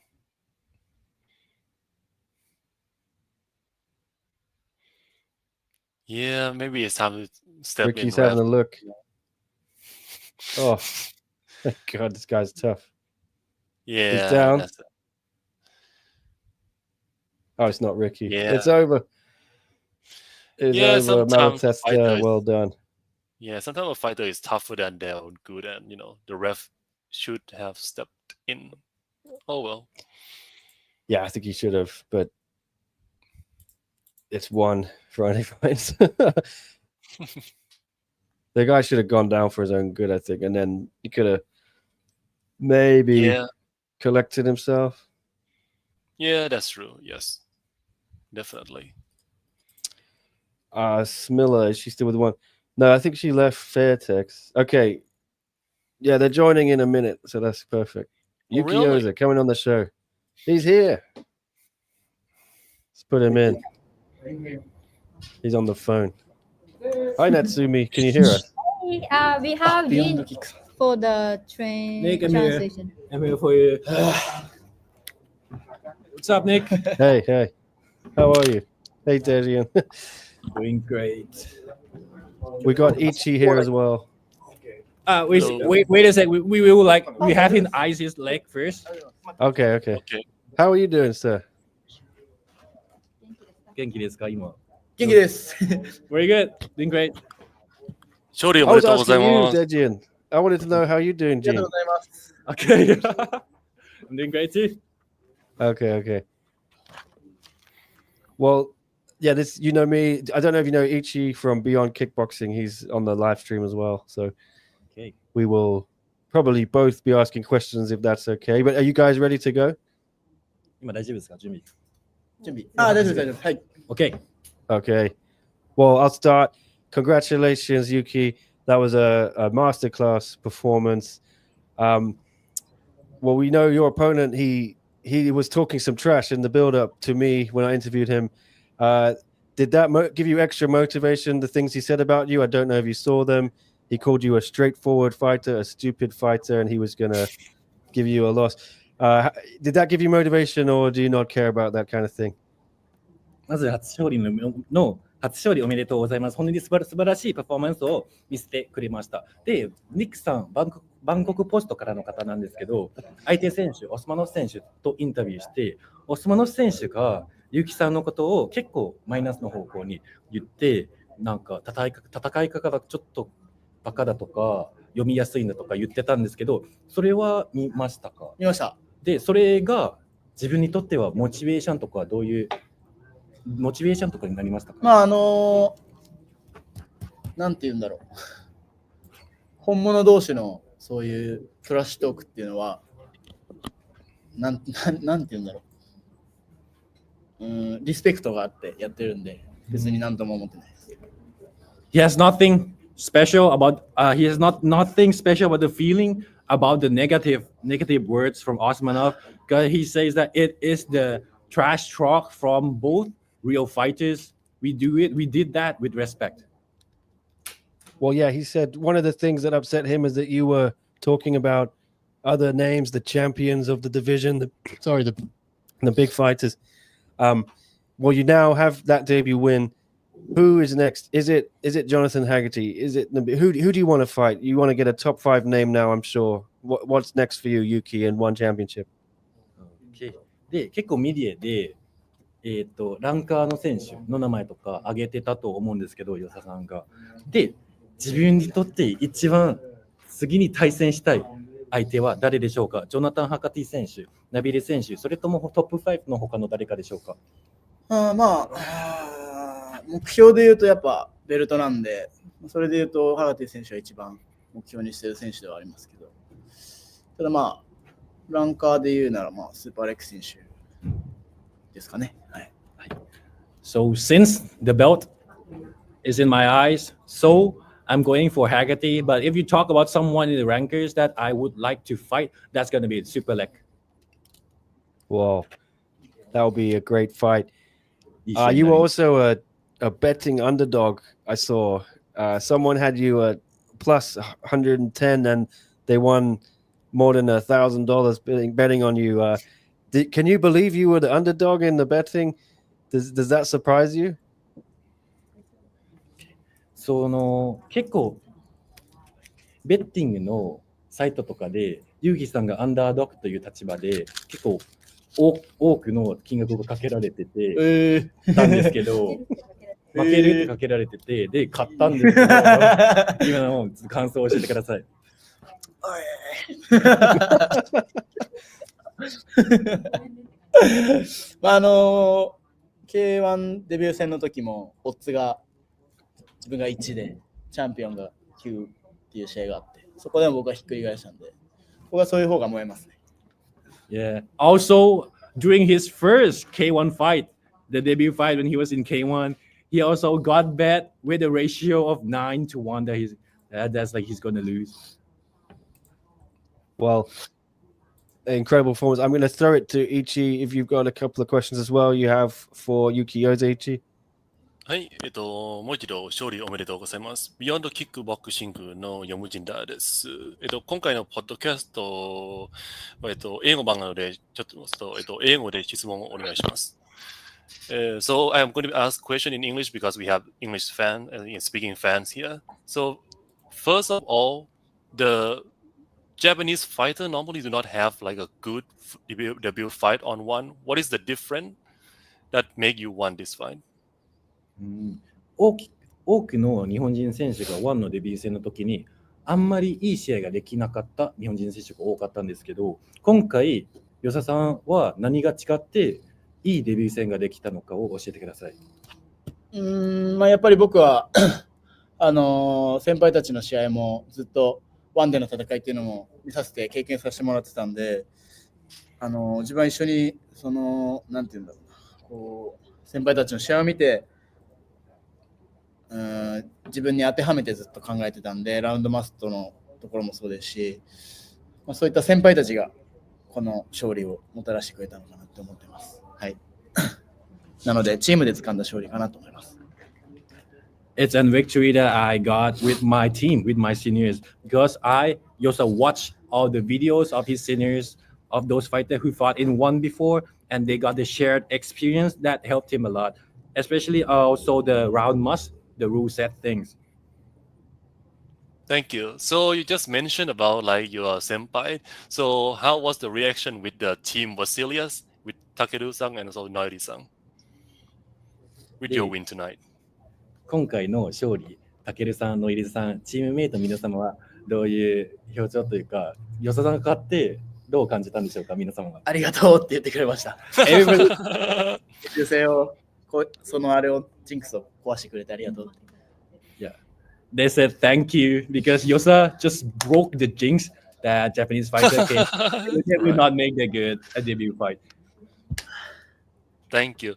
Yeah, maybe it's time to step Ricky's in. having a look. Oh, thank God, this guy's tough. Yeah, He's down. that's it. Oh, it's not Ricky. Yeah. It's over. It's Yeah, over. sometimes the fighter Malatesta, is- well done. Yeah, sometimes a fighter is tougher than their own good, and the ref should have stepped in. Oh well. Yeah, I think he should have, but it's one Friday fights. The guy should have gone down for his own good, I think, and then he could have maybe collected himself. Yeah, that's true. Yes, definitely. Smilla, is she still with one? No, I think she left Fairtex. Okay. Yeah, they're joining in a minute, so that's perfect. Yuki really? Yoza coming on the show. He's here. Let's put him in. He's on the phone. Hi, Natsumi. Can you hear us? We have Jin for the Nick, I'm here. translation. I'm here for you. What's up, Nick? Hey. How are you? Hey, Dejian. Doing great. We got Ichi here as well. Wait a sec. We will we have him ice his leg first. Okay. How are you doing, sir? 元気ですか今？元気です。 Very good. Doing great. Shori, I was asking you, おめでとうございます。 Dejian. I wanted to know how you doing, ありがと Jin. うございます。 Okay. I'm doing great too. Okay. Well, yeah, this, you know me. I don't know if you know Ichi from Beyond Kickboxing. He's on the live stream as well. So Okay. we will probably both be asking questions if that's okay. But are you guys ready to go? 今大丈夫ですか準備。準備。大丈夫です。はい。Okay. Okay. Well, I'll start. Congratulations, Yuki. That was a masterclass performance. Well, we know your opponent. He was talking some trash in the build-up to me when I interviewed him. Did that give you extra motivation? The things he said about you, I don't know if you saw them. He called you a straightforward fighter, a stupid fighter, and he was gonna give you a loss. Did that give you motivation, or do you not care about that kind of thing? まず初勝利おめでとうございます。本当に素晴らしいパフォーマンスを見せてくれました。で、ニックさん、バンコクポストからの方なんですけど、相手選手、オスマノフ選手とインタビューして、オスマノフ選手がユキさんのことを結構マイナスの方向に言って、なんか戦い方がちょっとバカだとか、読みやすいんだとか言ってたんですけど、それは見ましたか？見ました。で、それが自分にとってはモチベーションとかどういうモチベーションとかになりましたか？まあなんて言うんだろう。本物同士のそういうトラッシュトークっていうのは、なんて言うんだろう。リスペクトがあってやってるんで、別に何とも思ってないです。He has nothing special about nothing special about the feeling about the negative words from Osmanov. Because he says that it is the trash talk from both real fighters. We did that with respect. Well, yeah, he said one of the things that upset him is that you were talking about other names, the champions of the division, the big fighters. Well, you now have that debut win. Who is next? Is it Jonathan Haggerty? Is it who do you want to fight? You want to get a top 5 name now, I'm sure. What's next for you, Yuki, in one championship? Okay. で、結構メディアでランカーの選手の名前とか挙げてたと思うんですけど、与佐さんが。で、自分にとって一番次に対戦したい相手は誰でしょうか？ジョナタン・ハカティ選手、ナビレ選手、それともトップ5の他の誰かでしょうか？目標で言うとやっぱベルトなんで、それで言うとハガティ選手は一番目標にしている選手ではありますけど、ただランカーで言うならスーパーレック選手ですかね。はい。So since the belt is in my eyes, so I'm going for Haggerty. But if you talk about someone in the rankers that I would like to fight, that's going to be Super Leg. Wow, that would be a great fight. You were also a betting underdog. I saw someone had you at plus 110, and they won more than $1,000 betting on you. Can you believe you were the underdog in the betting? Does that surprise you? 結構ベッティングのサイトとかでユーギさんがアンダードッグという立場で結構多くの金額がかけられててたんですけど、負けるってかけられてて、で買ったんですけど、今の感想を教えてください。K1 デビュー戦の時もオッズが自分が1でチャンピオンが9っていう試合があって、そこでも僕はひっくり返したんで、僕はそういう方が燃えますね。Yeah. Also, during his first K1 fight, the debut fight when he was in K1, he also got bet with a ratio of 9-1 that's like he's going to lose. Well, incredible performance. I'm going to throw it to Ichi if you've got a couple of questions as well you have for Yuki Yoza, Ichi. はい、もう一度勝利おめでとうございます。ビヨンドキックボクシングのヨムジンダーです。今回のポッドキャスト、英語版なので、ちょっと、英語で質問をお願いします。So I'm going to ask a question in English because we have English speaking fans here. So first of all, the Japanese fighter normally do not have like a good debut fight on one. What is the difference that make you want this fight? 多くの日本人選手が1のデビュー戦の時にあんまりいい試合ができなかった日本人選手が多かったんですけど、今回与佐さんは何が違っていいデビュー戦ができたのかを教えてください。まあやっぱり僕は先輩たちの試合もずっとワンデーの戦いっていうのも見させて経験させてもらってたんで、自分は一緒になんていうんだろうな、こう先輩たちの試合を見て、自分に当てはめてずっと考えてたんで、ラウンドマストのところもそうですし、まあ、そういった先輩たちがこの勝利をもたらしてくれたのかなって思ってます。はい。なのでチームで掴んだ勝利かなと思います。It's a victory that I got with my team, with my seniors, because I also watched all the videos of his seniors, of those fighters who fought in one before, and they got the shared experience that helped him a lot, especially also the round must, the rule set things. Thank you. So you just mentioned about like your senpai. So how was the reaction with the team Vasilius, with Takeru-san and also Nairi-san, with your win tonight? 今回の勝利、たけるさん、野入さん、チームメイトの皆様はどういう表情というか、よささんが勝ってどう感じたんでしょうか、皆様は。ありがとうって言ってくれました。修正をあれをジンクスを壊してくれてありがとう。Yeah, they said thank you because Yosa just broke the jinx that Japanese fighter can will not make a debut fight. Thank you.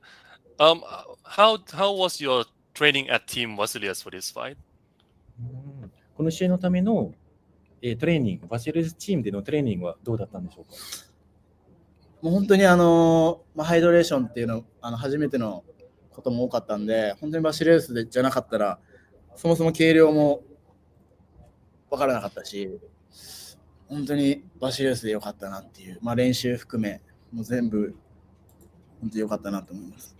How was your training at Team Vasilius for this fight? この試合のための、トレーニング、バシルスチームでのトレーニングはどうだったんでしょうか。もう本当にハイドレーションっていうの初めてのことも多かったんで、本当にバシレウスじゃなかったらそもそも計量も分からなかったし、本当にバシレウスでよかったなっていう、練習含めもう全部本当によかったなと思います。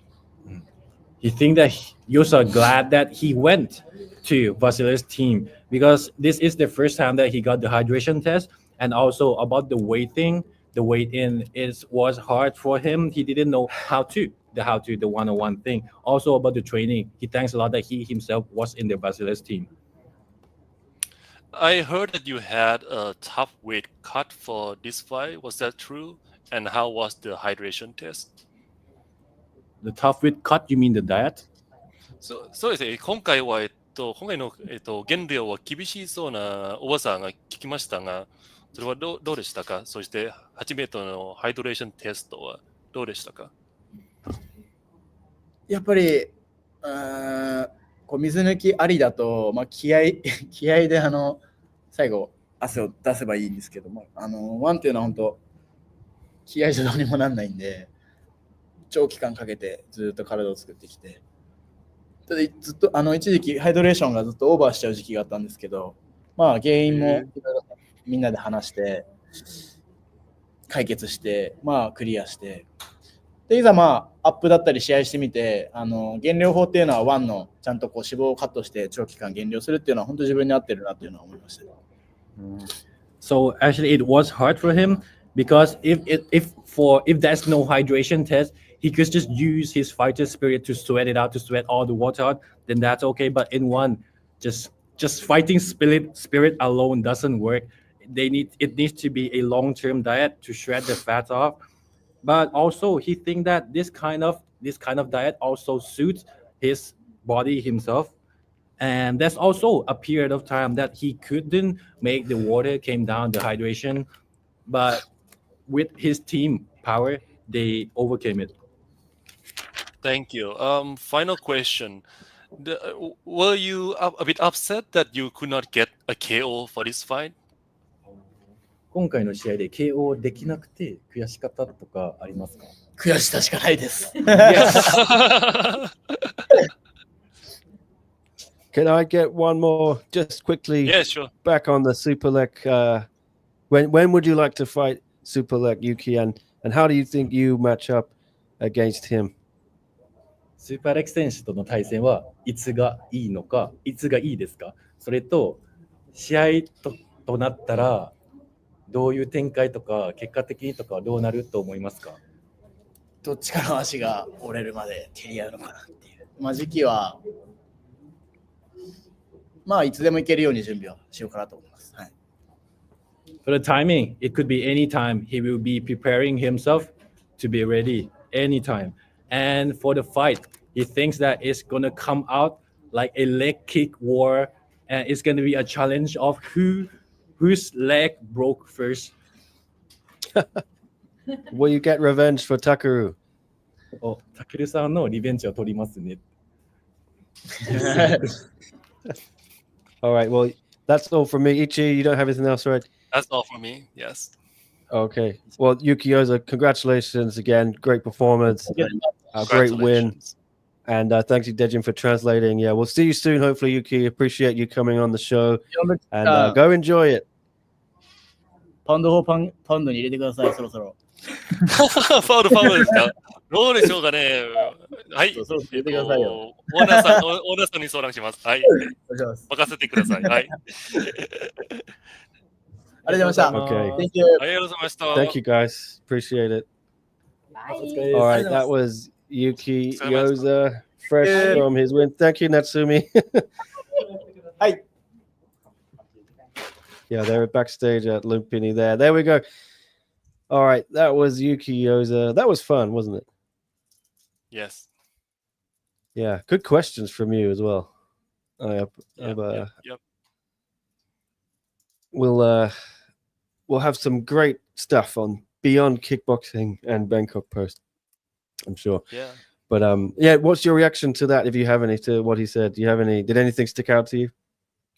He think that Yosa glad that he went to Vasilis team because this is the first time that he got the hydration test, and also about the weight thing, the weight in was hard for him. He didn't know how to the one-on-one thing. Also about the training, he thanks a lot that he himself was in the Vasilis team. I heard that you had a tough weight cut for this fight. Was that true? And how was the hydration test? The tough weight cut, you mean the diet? そうですね。今回の、減量は厳しそうなおばさんが聞きましたが、それはどうでしたか？そして初めてのハイドレーションテストはどうでしたか？やっぱりこう水抜きありだと、気合で最後汗を出せばいいんですけども、ワンっていうのは本当気合じゃどうにもなんないんで、長期間かけてずっと体を作ってきて、ずっと一時期ハイドレーションがずっとオーバーしちゃう時期があったんですけど、原因もみんなで話して解決して、クリアして、でいざアップだったり試合してみて、減量法っていうのはワンのちゃんとこう脂肪をカットして長期間減量するっていうのは本当に自分に合ってるなっていうのは思いました。So actually it was hard for him because if there's no hydration test, he could just use his fighter spirit to sweat it out, to sweat all the water out, then that's okay. But in one, just fighting spirit alone doesn't work. It needs to be a long-term diet to shred the fat off. But also he think that this kind of diet also suits his body himself. And there's also a period of time that he couldn't make the water came down, the hydration. But with his team power, they overcame it. Thank you. Final question. Were you a bit upset that you could not get a KO for this fight? 今回の試合で KO できなくて悔しかったとかありますか？悔しさしかないです。Can I get one more just quickly? Yeah, sure. Back on the Super Leg. When would you like to fight Super Leg Yuki, and how do you think you match up against him? スーパーレック選手との対戦はいつがいいのか、いつがいいですか？それと試合となったらどういう展開とか結果的にとかどうなると思いますか？どっちかの足が折れるまで蹴り合うのかなっていう。時期はいつでも行けるように準備をしようかなと思います。はい。For the timing, it could be any time. He will be preparing himself to be ready anytime. And for the fight, He thinks that it's gonna come out like a leg kick war, and it's gonna be a challenge of whose leg broke first. Will you get revenge for Takeru? お、たけるさんのリベンジを取りますね。 All right. Well, that's all from me. Ichi, you don't have anything else, right? That's all for me. Yes. Okay. Well, Yuki Yoza, congratulations again. Great performance. Great win. Congratulations. And thanks you, Dejin, for translating. Yeah, we'll see you soon. Hopefully, Yuki. Appreciate you coming on the show. And go enjoy it. パウンド4パウンドに入れてください、そろそろ。ファウルですか？どうでしょうかね。はい。そうそう入れてくださいよ。オーナーさんに相談します。はい。お願いします。任せてください。はい。ありがとうございました。 Okay. Thank you. ありがとうございました。 Thank you, guys. Appreciate it. Bye. All right. That was Yuki So much. Yoza, fresh Yeah. from his win. Thank you, Natsumi. Hi. Yeah, they were backstage at Lumpini there. There we go. All right. That was Yuki Yoza. That was fun, wasn't it? Yes. Yeah. Good questions from you as well. Yep. We'll have some great stuff on Beyond Kickboxing and Bangkok Post, I'm sure. Yeah. But yeah, what's your reaction to that? If you have any, to what he said, do you have any? Did anything stick out to you?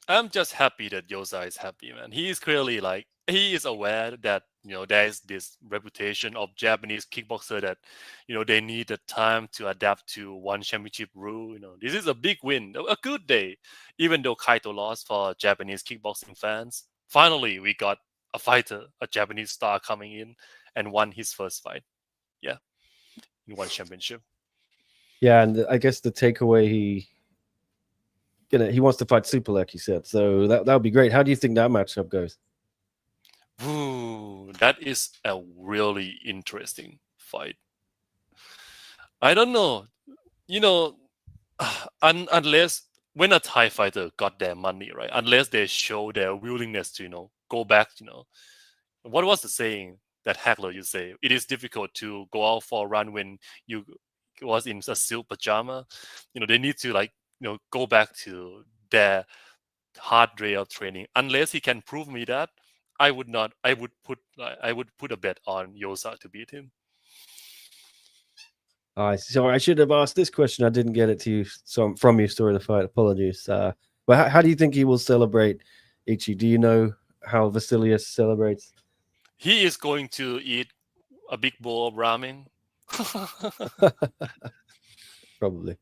I'm just happy that Yoza is happy, man. He is clearly like, he is aware that, there is this reputation of Japanese kickboxer that, they need the time to adapt to one championship rule. This is a big win, a good day. Even though Kaito lost for Japanese kickboxing fans, finally we got a fighter, a Japanese star coming in and won his first fight. Yeah, in one championship. Yeah, and I guess the takeaway he wants to fight Superlek, he said. So that would be great. How do you think that matchup goes? Ooh, that is a really interesting fight. I don't know. Unless when a Thai fighter got their money, right? Unless they show their willingness to, go back, what was the saying that Hackler you say? It is difficult to go out for a run when you was in a silk pajama. They need to go back to their hard rail training. Unless he can prove me that, I would not. I would put a bet on Yoza to beat him. So I should have asked this question. I didn't get it to you from you, Story of the Fight. Apologies. But how do you think he will celebrate Ichi? Do you know how Vasilius celebrates? He is going to eat a big bowl of ramen. Probably.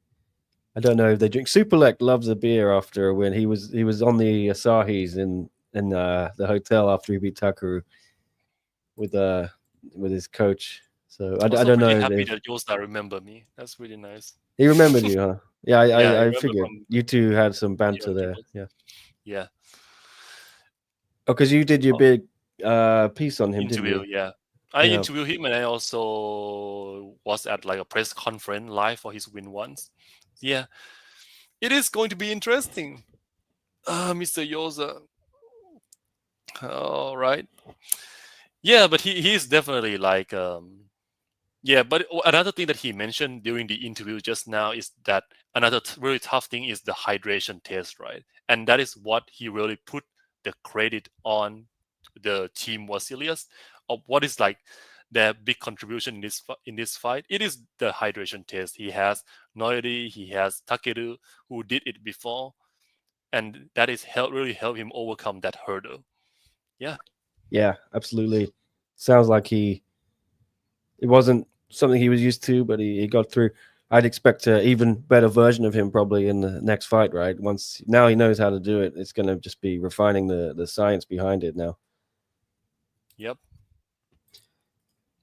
I don't know if they drink. Superlek loves a beer after a win. He was on the Asahis in the hotel after he beat Takeru with his coach. So I don't know. I'm happy that Yoza remember me. That's really nice. He remembered you, huh? Yeah, I remember figured from you two had some banter there. Kickboxing. Yeah. Yeah. Oh, because you did your big piece on him, Interview. didn't you? Yeah. I Yeah. interviewed him, and I also was at a press conference live for his win once. Yeah. It is going to be interesting. Mr. Yoza. All right. Yeah, but he is definitely yeah, but another thing that he mentioned during the interview just now is that another really tough thing is the hydration test, right? And that is what he really put the credit on the team Vasilius of what is their big contribution in this fight. It is the hydration test. He has Noiri, he has Takeru, who did it before, and that is really helped him overcome that hurdle. Yeah. Yeah, absolutely. Sounds like it wasn't something he was used to, but he got through. I'd expect an even better version of him probably in the next fight, right? Now he knows how to do it. It's going to just be refining the science behind it now. Yep.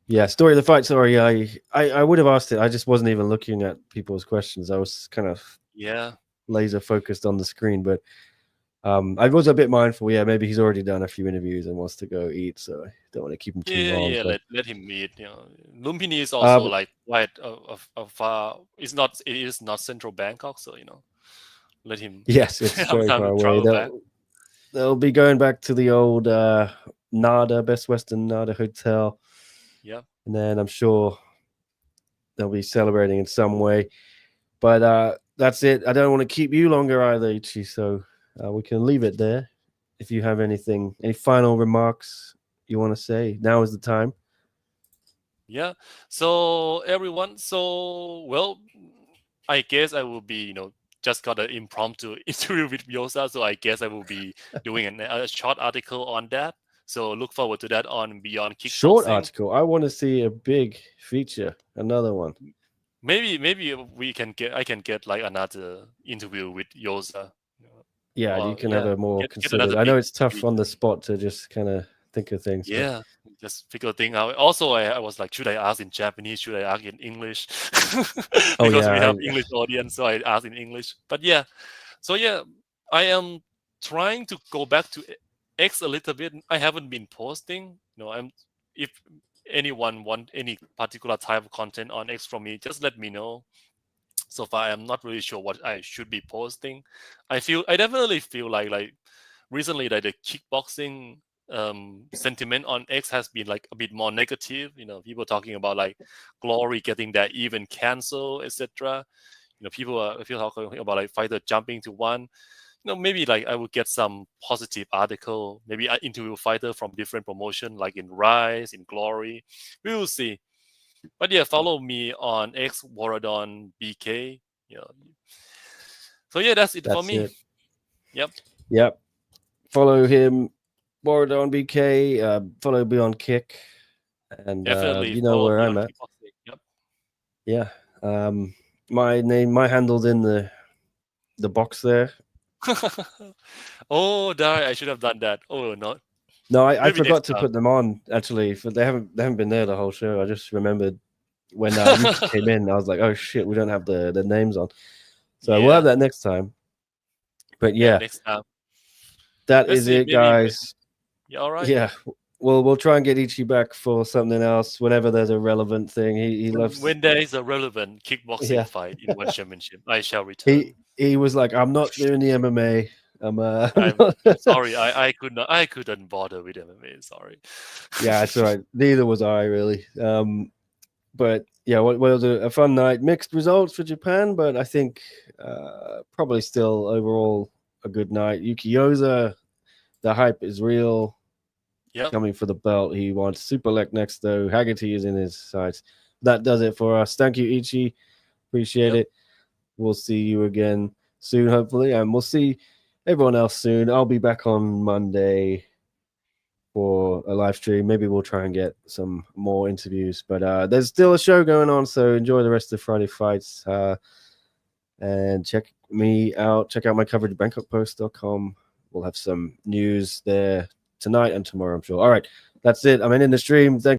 Yeah, story of the fight. Sorry, I would have asked it. I just wasn't even looking at people's questions. I was kind of laser focused on the screen, but I was a bit mindful. Yeah, maybe he's already done a few interviews and wants to go eat, so I don't want to keep him too long. Yeah, let him eat. Lumpini is also quite far. It is not central Bangkok, so let him. Yes, it's have very time far to travel back. away. They'll be going back to the old Nada, Best Western Nada Hotel. Yeah. And then I'm sure they'll be celebrating in some way. But that's it. I don't want to keep you longer either, Ichi. So we can leave it there. If you have any final remarks you want to say, now is the time. Yeah. So everyone, well, I guess I will be, just got an impromptu interview with Yoza, so I guess I will be doing a short article on that. So look forward to that on Beyond Kickboxing. Short article. I want to see a big feature, another one. Maybe I can get like another interview with Yoza. Yeah, you can have a more considered. I know it's tough on the spot to just kind of think of things. Yeah, just figure thing out. Also, I was like, should I ask in Japanese? Should I ask in English? Because we have English audience, so I asked in English. But yeah, so yeah, I am trying to go back to X a little bit. I haven't been posting. If anyone want any particular type of content on X from me, just let me know. So far, I'm not really sure what I should be posting. I definitely feel like recently, like the kickboxing sentiment on X has been like a bit more negative. People talking about like Glory getting that even canceled, etc. People are talking about like fighter jumping to one. Maybe like I would get some positive article. Maybe I interview fighter from different promotion, like in Rise, in Glory. We will see. But yeah, follow me on X Waradon BK. So yeah, that's it for me. Yep. Follow him, Waradon BK. Follow Beyond Kick, and definitely you know where I'm at. Yep. Yeah. My handle's in the box there. Oh, darn! I should have done that. Oh no. No, I forgot to put them on actually. They haven't been there the whole show. I just remembered when Yuki came in. I was like, oh shit, we don't have the names on. So we'll have that next time. But yeah, next time. That is it, guys. Yeah, all right. Yeah, we'll try and get Ichi back for something else whenever there's a relevant thing. He loves when there is a relevant kickboxing fight in one championship. I shall return. He was like, I'm not doing the MMA. I'm sorry, I couldn't bother with MMA. Sorry. Yeah, it's all right. Neither was I really. But yeah, we'll do a fun night. Mixed results for Japan, but I think probably still overall a good night. Yuki Yoza, the hype is real. Coming for the belt. He wants Super Lek next though. Haggerty is in his sights. That does it for us. Thank you, Ichi. Appreciate it. We'll see you again soon, hopefully, and we'll see everyone else soon. I'll be back on Monday for a live stream. Maybe we'll try and get some more interviews, but there's still a show going on, so enjoy the rest of Friday Fights. And check me out. Check out my coverage at BangkokPost.com. We'll have some news there tonight and tomorrow, I'm sure. All right, that's it. I'm ending the stream. Thank